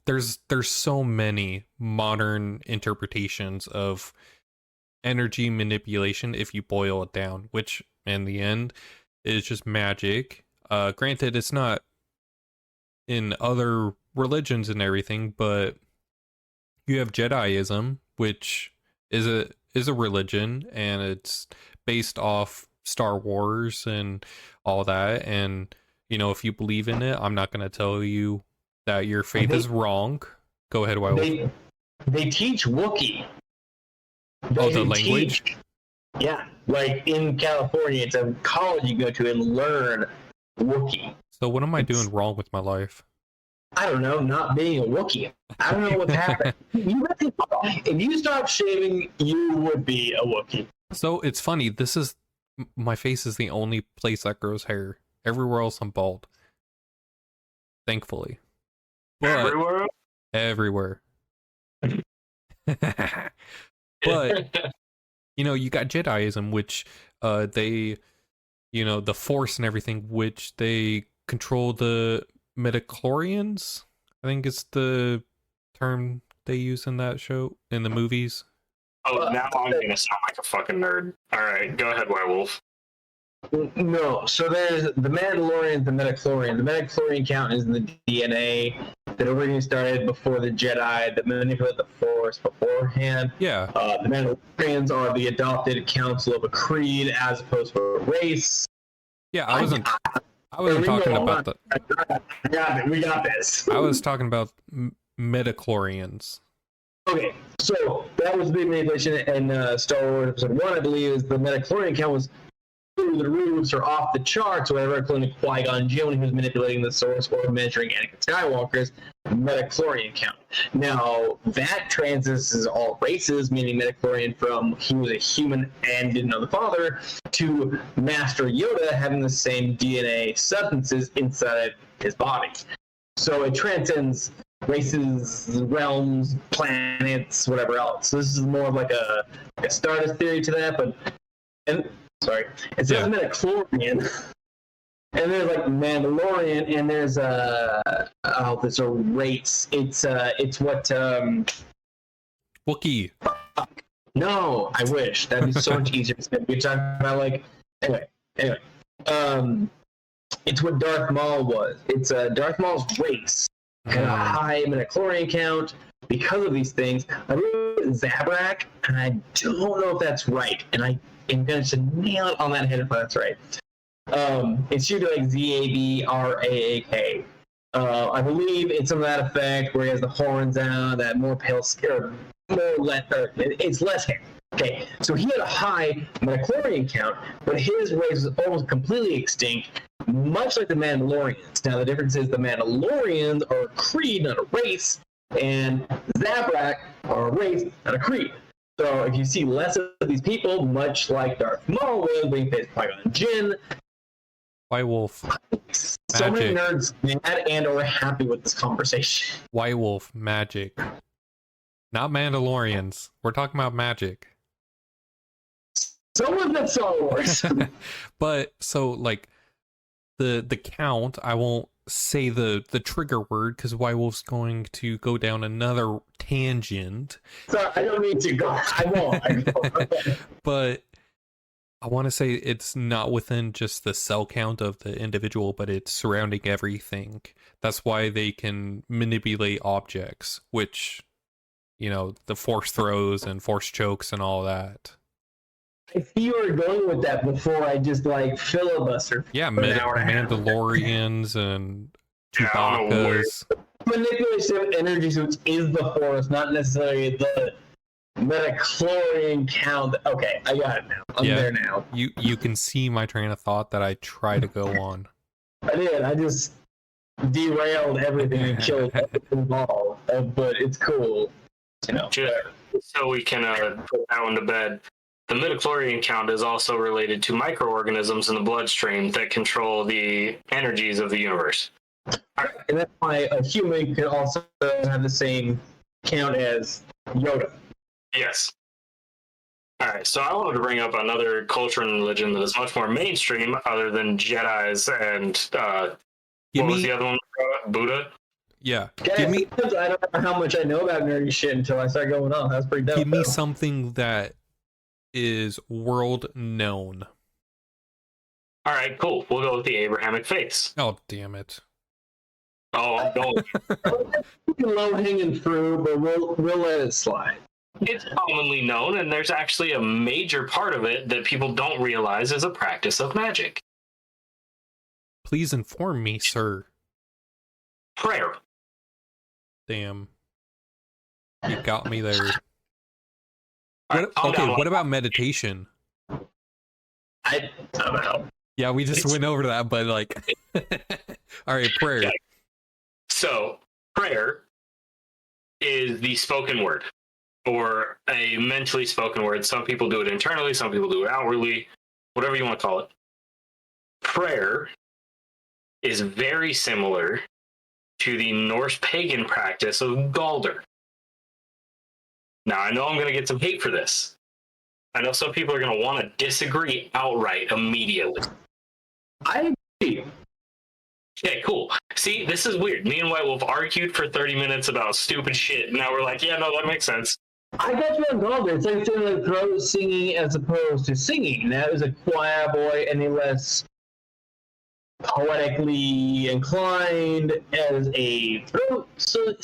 there's so many modern interpretations of energy manipulation if you boil it down, which in the end is just magic. Granted, it's not in other religions and everything, but you have Jediism, which is a religion, and it's based off Star Wars and all that. And if you believe in it, I'm not going to tell you that your faith is wrong. Go ahead, Wild. They teach Wookiee. The language? Yeah, like in California, it's a college you go to and learn Wookiee. So what am I doing wrong with my life? I don't know, not being a Wookiee. I don't know what's happening. If you stop shaving, you would be a Wookiee. So it's funny, my face is the only place that grows hair. Everywhere else I'm bald. Thankfully. But everywhere. But you got Jediism, which they the Force and everything, which they control the midichlorians. I think it's the term they use in that show, in the movies. Oh, now I'm gonna sound like a fucking nerd. Alright, go ahead, Werewolf. No, so there's the Mandalorian, the midichlorian. The midichlorian count is in the DNA that originally started before the Jedi that manipulate the Force beforehand. Yeah. The Mandalorians are the adopted council of a creed as opposed to a race. Yeah, I wasn't talking about that. We got this. I was talking about midichlorians. Okay, so that was the big manipulation in Star Wars Episode 1, I believe, is the midichlorian count was through the roofs or off the charts, or whatever, including Qui-Gon Jinn when he was manipulating the Source or measuring Anakin Skywalker's midichlorian count. Now, that transitions all races, meaning midichlorian from he was a human and didn't know the father, to Master Yoda having the same DNA substances inside his body. So it transcends races, realms, planets, whatever else. So this is more of like a Stardust theory to that, but... it says midichlorian, and there's like Mandalorian, and there's there's a race. It's what Wookiee. No, I wish that'd be so much easier. We're talking about like anyway. It's what Darth Maul was. It's Darth Maul's race had a high midichlorian count because of these things. I believe Zabrak, and I don't know if that's right, and I am going to nail it on that head if that's right. It should be like Zabraak. I believe it's some of that effect where he has the horns out, that more pale skin, it's less hair. Okay, so he had a high midichlorian count, but his race was almost completely extinct, much like the Mandalorians. Now, the difference is the Mandalorians are a creed, not a race, and Zabrak are a race, not a creed. So if you see less of these people, much like Darth Maul was being faced Qui-Gon Jinn, White Wolf. So many nerds mad and or happy with this conversation. White Wolf, magic. Not Mandalorians. We're talking about magic. Someone that Star Wars. But so like the count, I won't say the trigger word because White Wolf's going to go down another tangent. Sorry, I don't mean to go. I won't. But I want to say it's not within just the cell count of the individual, but it's surrounding everything. That's why they can manipulate objects, which, the force throws and force chokes and all that. I see you were going with that before I just filibuster. Yeah, Mandalorians and Chewbacca's. Manipulation of energy suits is the force, not necessarily the midichlorian count. Okay, I got it now. I'm there now. You can see my train of thought that I try to go on. I did. I just derailed everything and killed everything involved. But it's cool, you know. Just so we can put that one to bed. The midichlorian count is also related to microorganisms in the bloodstream that control the energies of the universe. And that's why a human could also have the same count as Yoda. Yes. All right, so I wanted to bring up another culture and religion that is much more mainstream, other than Jedi's and what was the other one? Buddha. Yeah. Yeah, Give me. I don't know how much I know about nerdy shit until I start going on. That's pretty dope. Give me something that is world known. All right, cool. We'll go with the Abrahamic faiths. Oh, damn it. Oh, I'm going. Low hanging fruit, but we'll let it slide. It's commonly known, and there's actually a major part of it that people don't realize is a practice of magic. Please inform me, sir. Prayer. Damn. You got me there. Right, What about meditation? I don't know. Yeah, we just went over that, but like... All right, prayer. Okay. So, prayer is the spoken word, or a mentally spoken word. Some people do it internally, some people do it outwardly, whatever you want to call it. Prayer is very similar to the Norse pagan practice of Galder. Now, I know I'm going to get some hate for this. I know some people are going to want to disagree outright immediately. I agree. Okay, cool. See, this is weird. Me and White Wolf argued for 30 minutes about stupid shit, and now we're like, yeah, no, that makes sense. I got you on Galder. It's like saying like throat singing as opposed to singing. That is a choir boy and a less poetically inclined as a throat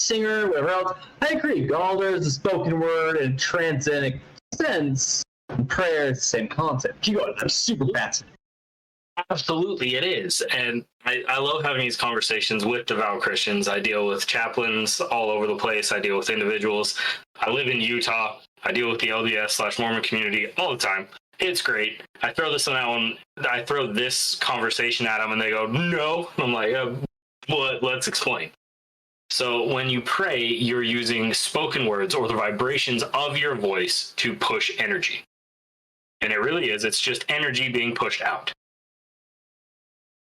singer, whatever else. I agree. Galder is a spoken word and transcendent sense. And prayer is the same concept. Keep going. I'm super fascinated. Absolutely, it is. And I love having these conversations with devout Christians. I deal with chaplains all over the place. I deal with individuals. I live in Utah. I deal with the LDS/Mormon community all the time. It's great. I throw this conversation at them, and they go, no. And I'm like, what? Let's explain. So when you pray, you're using spoken words or the vibrations of your voice to push energy. And it really is. It's just energy being pushed out.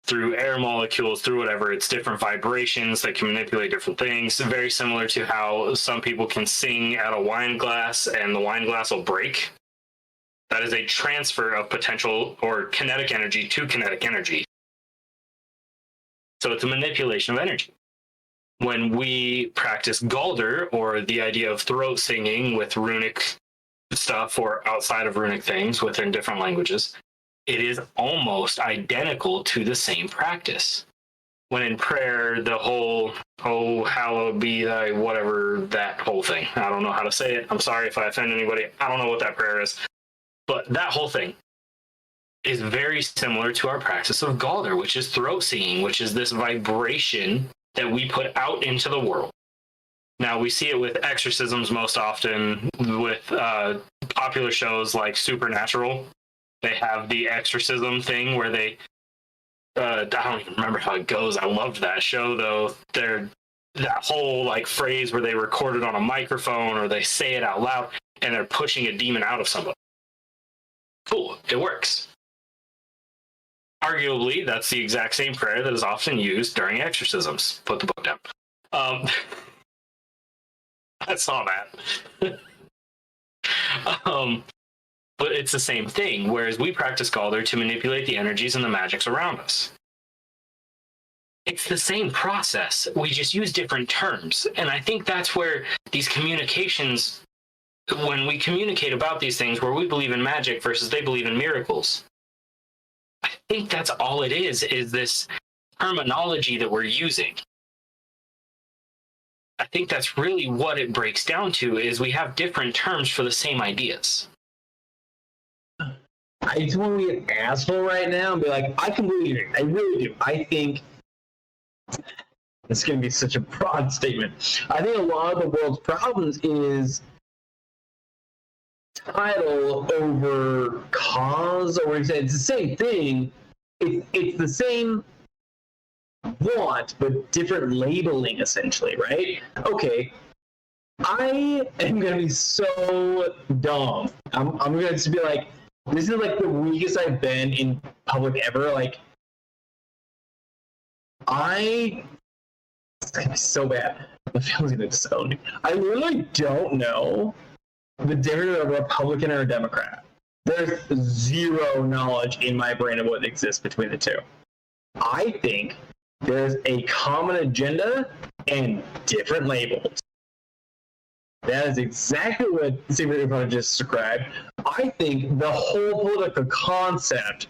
Through air molecules, through whatever, it's different vibrations that can manipulate different things. Very similar to how some people can sing at a wine glass and the wine glass will break. That is a transfer of potential or kinetic energy to kinetic energy. So it's a manipulation of energy. When we practice Galder, or the idea of throat singing with runic stuff or outside of runic things within different languages, it is almost identical to the same practice. When in prayer, the whole, oh, hallowed be thy whatever, that whole thing. I don't know how to say it. I'm sorry if I offend anybody. I don't know what that prayer is. But that whole thing is very similar to our practice of Galder, which is throat singing, which is this vibration that we put out into the world. Now, we see it with exorcisms most often with popular shows like Supernatural. They have the exorcism thing where they, I don't even remember how it goes. I loved that show, though. That whole like phrase where they record it on a microphone or they say it out loud and they're pushing a demon out of somebody. Cool, it works. Arguably, that's the exact same prayer that is often used during exorcisms. Put the book down. I saw that. But it's the same thing, whereas we practice Galder to manipulate the energies and the magics around us. It's the same process. We just use different terms. And I think that's where these communications, when we communicate about these things, where we believe in magic versus they believe in miracles, I think that's all it is this terminology that we're using. I think that's really what it breaks down to, is we have different terms for the same ideas. I just want to be an asshole right now and be like, I completely agree. I really do. I think it's going to be such a broad statement. I think a lot of the world's problems is title over cause, or it's the same thing. It's the same want, but different labeling, essentially, right? Okay, I am gonna be so dumb. I'm gonna just be like, this is like the weakest I've been in public ever. Like, it's gonna be so bad. The family's gonna disown me. I literally don't know the difference of a Republican or a Democrat. There's zero knowledge in my brain of what exists between the two. I think there's a common agenda and different labels. That is exactly what Sigvidir Ulfar just described. I think the whole political concept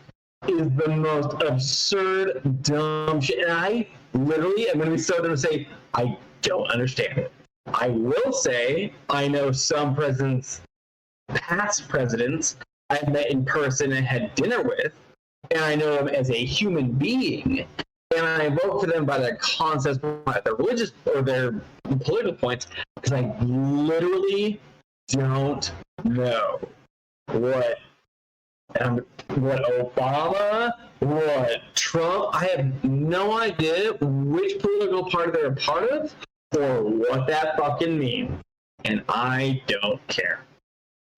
is the most absurd, dumb shit. And I literally am going to be so dumb to say, I don't understand it. I will say, I know some presidents, past presidents, I've met in person and had dinner with, and I know them as a human being, and I vote for them by their concepts, by their religious or their political points, because I literally don't know what Obama, what Trump, I have no idea which political party they're a part of or what that fucking means. And I don't care.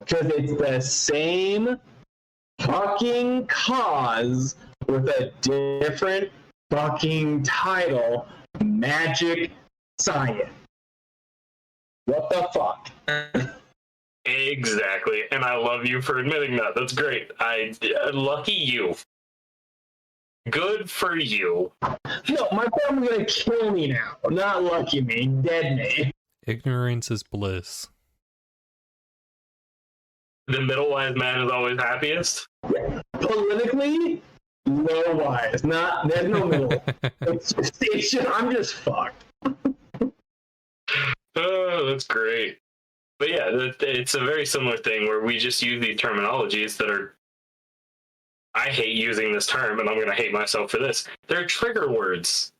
Because it's the same fucking cause with a different fucking title. Magic science. What the fuck? Exactly, and I love you for admitting that. That's great. Lucky you. Good for you. No, my family's gonna kill me now. Not lucky me, dead me. Ignorance is bliss. The middle wise man is always happiest. Politically, no wise. There's no middle. I'm just fucked. Oh, that's great. But yeah, it's a very similar thing where we just use these terminologies that are, I hate using this term and I'm going to hate myself for this. They're trigger words.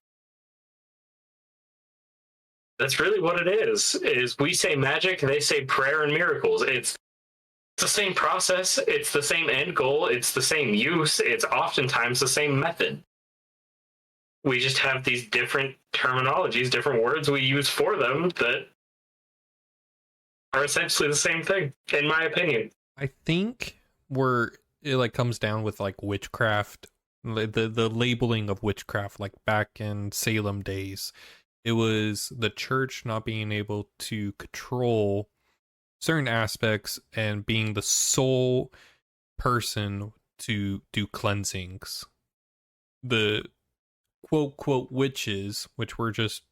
That's really what it is we say magic, they say prayer and miracles. It's the same process. It's the same end goal. It's the same use. It's oftentimes the same method. We just have these different terminologies, different words we use for them that are essentially the same thing, in my opinion. I think where it like comes down with like witchcraft, the labeling of witchcraft, like back in Salem days, it was the church not being able to control certain aspects and being the sole person to do cleansings. The quote witches, which were just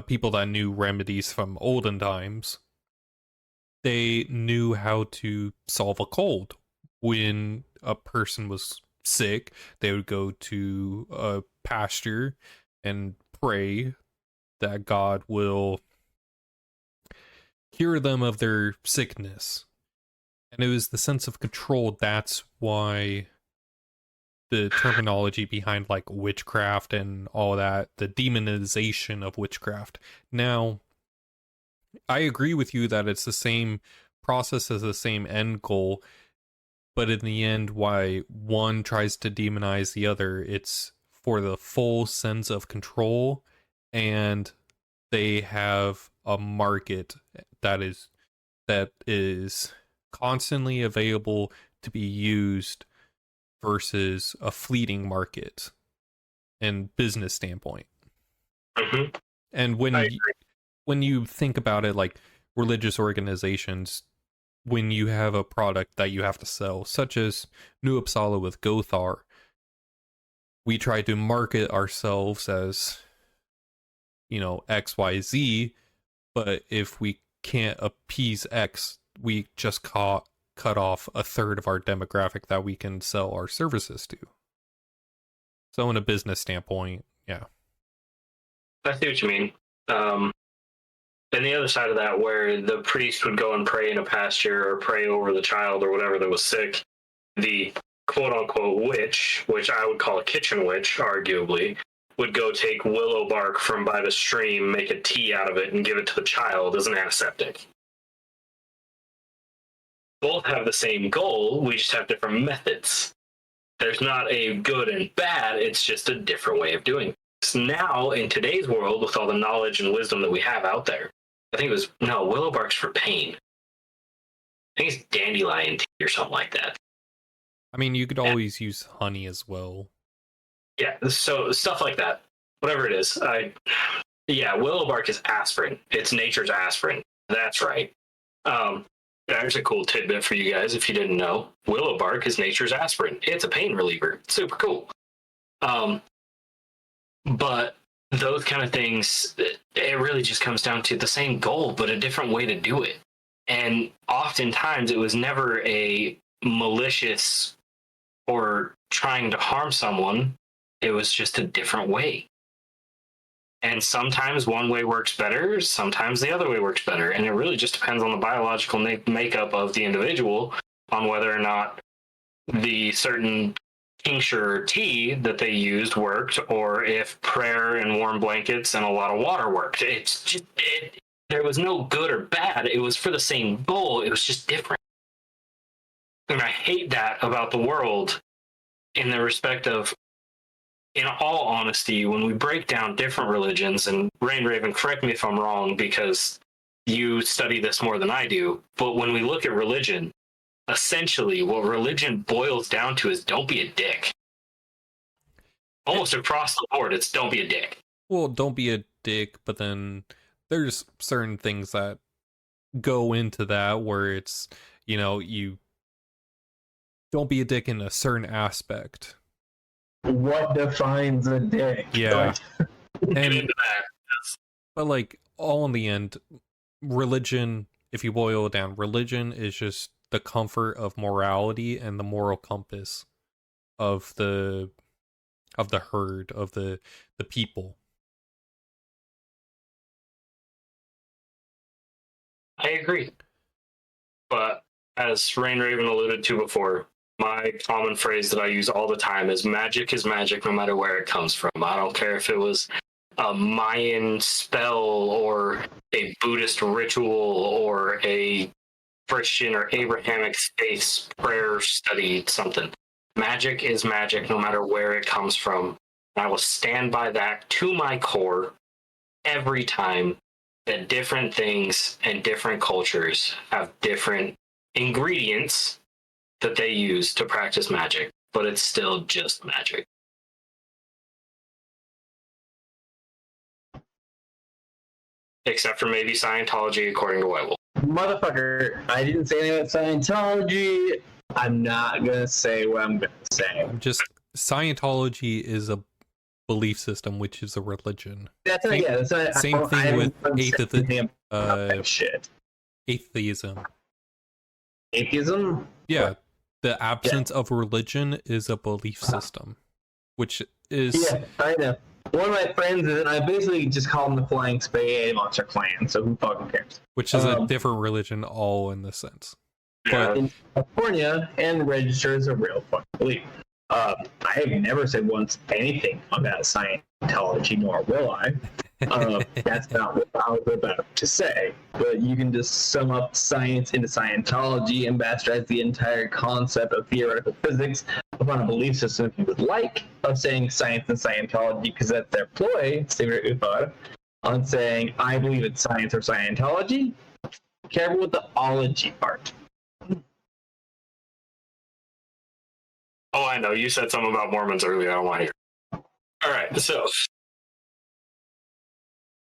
people that knew remedies from olden times, they knew how to solve a cold. When a person was sick, they would go to a pastor and pray that God will cure them of their sickness. And it was the sense of control. That's why the terminology behind like witchcraft and all that, the demonization of witchcraft. Now, I agree with you that it's the same process as the same end goal, but in the end, why one tries to demonize the other, it's for the full sense of control, and they have a market that is constantly available to be used versus a fleeting market and business standpoint. Mm-hmm. And when you think about it, like religious organizations, when you have a product that you have to sell, such as New Uppsala with Gothar, we try to market ourselves as, XYZ, but if we can't appease X, we just cut off a third of our demographic that we can sell our services to. So in a business standpoint, yeah. I see what you mean. And the other side of that, where the priest would go and pray in a pasture or pray over the child or whatever that was sick, the quote-unquote witch, which I would call a kitchen witch, arguably, would go take willow bark from by the stream, make a tea out of it, and give it to the child as an antiseptic. Both have the same goal, we just have different methods. There's not a good and bad. It's just a different way of doing things. Now, in today's world, with all the knowledge and wisdom that we have out there, I think it was, no, willow bark's for pain. I think it's dandelion tea or something like that. I mean, you could always use honey as well. Yeah, so stuff like that. Whatever it is. Willow bark is aspirin. It's nature's aspirin. That's right. There's a cool tidbit for you guys if you didn't know. Willow bark is nature's aspirin. It's a pain reliever. It's super cool. But those kind of things, it really just comes down to the same goal, but a different way to do it. And oftentimes it was never a malicious or trying to harm someone. It was just a different way. And sometimes one way works better, sometimes the other way works better. And it really just depends on the biological makeup of the individual, on whether or not the certain tincture or tea that they used worked, or if prayer and warm blankets and a lot of water worked. It's just, there was no good or bad. It was for the same goal. It was just different. And I hate that about the world in the respect of, in all honesty, when we break down different religions, and Rain Raven, correct me if I'm wrong, because you study this more than I do, but when we look at religion, essentially what religion boils down to is don't be a dick. Almost across the board, it's don't be a dick. Well, don't be a dick, but then there's certain things that go into that where it's, you don't be a dick in a certain aspect. What defines a dick? Yeah. And but like, all in the end, religion, if you boil it down, religion is just the comfort of morality and the moral compass of the herd, of the people. I agree. But as Rain Raven alluded to before, my common phrase that I use all the time is magic no matter where it comes from. I don't care if it was a Mayan spell or a Buddhist ritual or a Christian or Abrahamic faith prayer study, something. Magic is magic no matter where it comes from. And I will stand by that to my core every time, that different things and different cultures have different ingredients that they use to practice magic, but it's still just magic. Except for maybe Scientology, according to White Wolf. Motherfucker, I didn't say anything about Scientology. I'm not gonna say what I'm gonna say. Scientology is a belief system, which is a religion. That's Same thing with shit. Atheism. Atheism? Yeah, the absence of religion is a belief system, which is... Yeah, I know. One of my friends, and I basically just call them the Flying Spade Monster Clan, so who fucking cares? Which is a different religion, all in this sense. But in California, and registered as a real fucking belief. I have never said once anything about Scientology, nor will I. That's not what I was about to say. But you can just sum up science into Scientology and bastardize the entire concept of theoretical physics upon a belief system, if you would like, of saying science and Scientology, because that's their ploy, Sigvidir Ulfar, on saying, I believe it's science or Scientology. Careful with the ology part. Oh, I know. You said something about Mormons earlier. I don't want to hear. All right. So,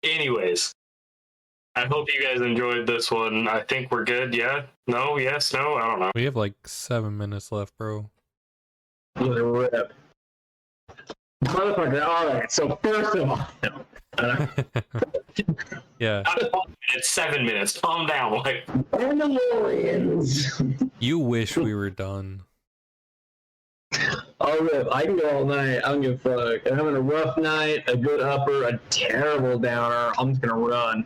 anyways, I hope you guys enjoyed this one. I think we're good. Yeah? No? Yes? No? I don't know. We have like 7 minutes left, bro. Rip. Motherfucker. All right. So, first of all, yeah. It's 7 minutes. Calm down. Like, Mandalorians. You wish we were done. I'll rip. I can go all night. I don't give a fuck. I'm having a rough night, a good upper, a terrible downer. I'm just gonna run.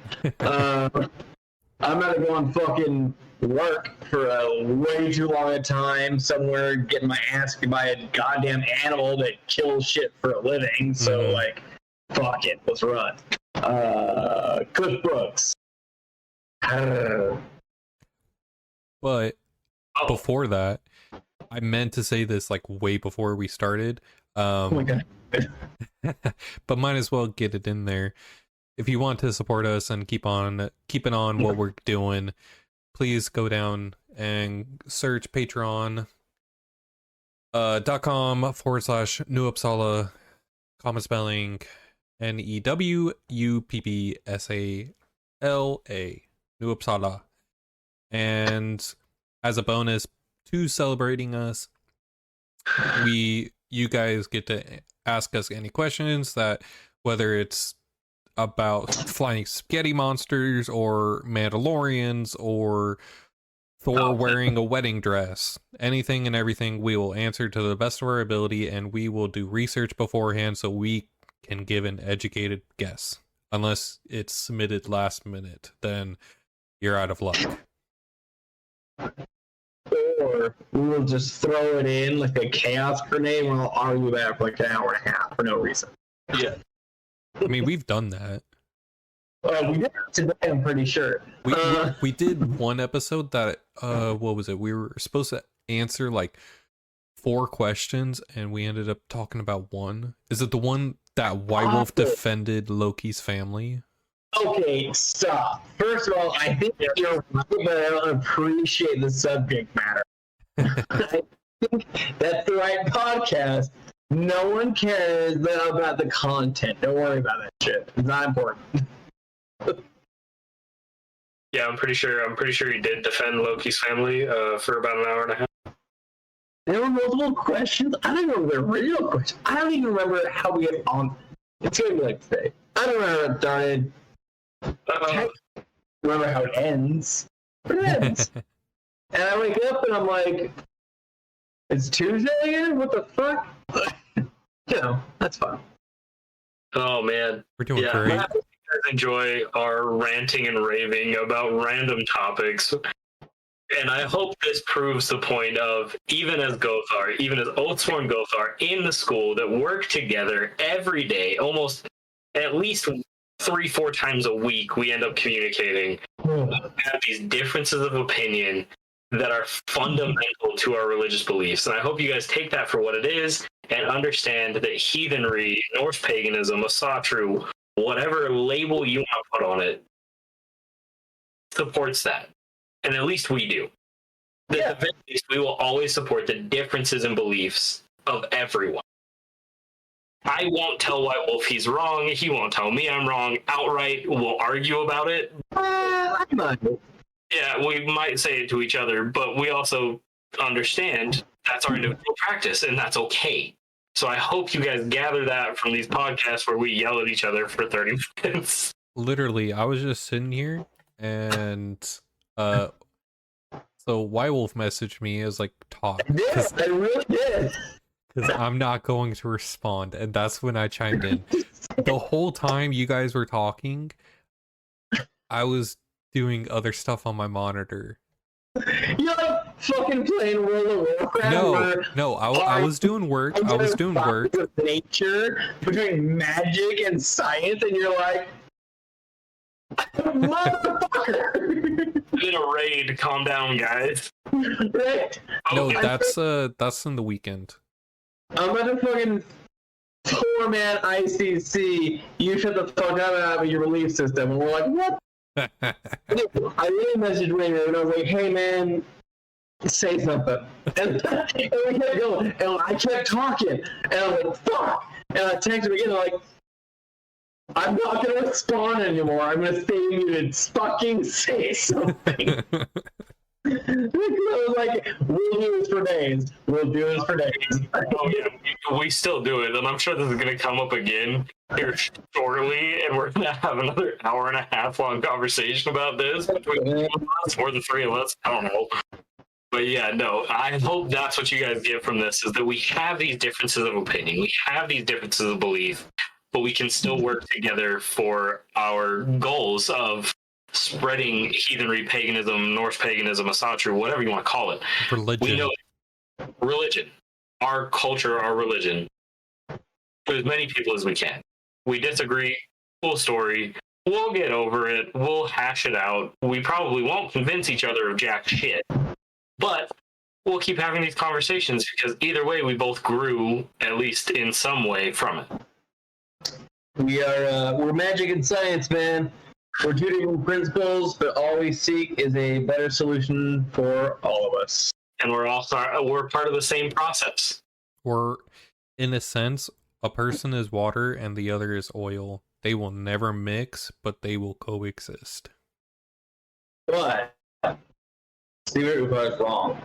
I'm gonna go on fucking work for a way too long a time somewhere, getting my ass kicked by a goddamn animal that kills shit for a living. So like, fuck it. Let's run. Cookbooks. But before that, I meant to say this like way before we started. Oh my god. But might as well get it in there. If you want to support us and keeping on what we're doing, please go down and search Patreon .com/New Uppsala, common spelling NEWUPPSALA, New Uppsala. And as a bonus to celebrating us, you guys get to ask us any questions, that whether it's about flying spaghetti monsters or Mandalorians or Thor wearing a wedding dress, anything and everything, we will answer to the best of our ability, and we will do research beforehand so we can give an educated guess. Unless it's submitted last minute, then you're out of luck. Or we will just throw it in like a chaos grenade and we'll argue about it for like an hour and a half for no reason. Yeah. I mean, we've done that. We did it today, I'm pretty sure. We did one episode that, what was it? We were supposed to answer like 4 questions, and we ended up talking about one. Is it the one that White Wolf defended Loki's family? Okay, stop. First of all, I think you're right, but I don't appreciate the subject matter. I think that's the right podcast. No one cares about the content. Don't worry about that shit. It's not important. Yeah, I'm pretty sure he did defend Loki's family for about an hour and a half. There were multiple questions. I don't remember the real questions. I don't even remember how we get on. It's gonna be like today. I don't remember how it started. I remember how it ends. But it ends. And I wake up and I'm like, it's Tuesday again? What the fuck? You know, that's fun. Oh man, We're doing great. I hope you guys enjoy our ranting and raving about random topics. And I hope this proves the point of, even as Gothar, even as Oathsworn Gothar in the school that work together every day, almost at least 3-4 times a week, we end up communicating. We have these differences of opinion that are fundamental to our religious beliefs. And I hope you guys take that for what it is and understand that heathenry, Norse paganism, Asatru, whatever label you want to put on it, supports that. And at least we do. At the very least, we will always support the differences in beliefs of everyone. I won't tell White Wolf he's wrong. He won't tell me I'm wrong outright. We'll argue about it. I might. Yeah, we might say it to each other, but we also understand that's our individual practice, and that's okay. So I hope you guys gather that from these podcasts where we yell at each other for 30 minutes. Literally, I was just sitting here, and so White Wolf messaged me as like, talk. Yes, I really did. Because I'm not going to respond, and that's when I chimed in. The whole time you guys were talking, I was doing other stuff on my monitor. You're like fucking playing World of Warcraft. No, I was doing work. I was doing work. With nature, between magic and science, and you're like, motherfucker. In a raid, calm down, guys. Right? No, that's in the weekend. I'm about to fucking 4-man ICC. You shut the fuck up about your belief system. And we're like, what? I really messaged Rainer and I was like, hey man, say something. And we kept going. And I kept talking. And I was like, fuck. And I texted him again. I'm like, I'm not going to respond anymore. I'm going to stay muted. Fucking say something. I was like, we'll do this for days. We'll do this for days. Oh, yeah. We still do it, and I'm sure this is going to come up again here shortly, and we're going to have another hour and a half long conversation about this between the 2 of us, or the 3 of us. I don't know. But yeah, no, I hope that's what you guys get from this, is that we have these differences of opinion. We have these differences of belief, but we can still work together for our goals of spreading heathenry, paganism, Norse paganism, Asatru, whatever you want to call it. Religion. We know religion, our culture, our religion, to as many people as we can. We disagree, full story. We'll get over it. We'll hash it out. We probably won't convince each other of jack shit, but we'll keep having these conversations because either way, we both grew at least in some way from it. We're magic and science, man. We're two different principles, but all we seek is a better solution for all of us. And we're part of the same process. Or, in a sense, a person is water and the other is oil. They will never mix, but they will coexist. But Sigvidir Ulfar is wrong.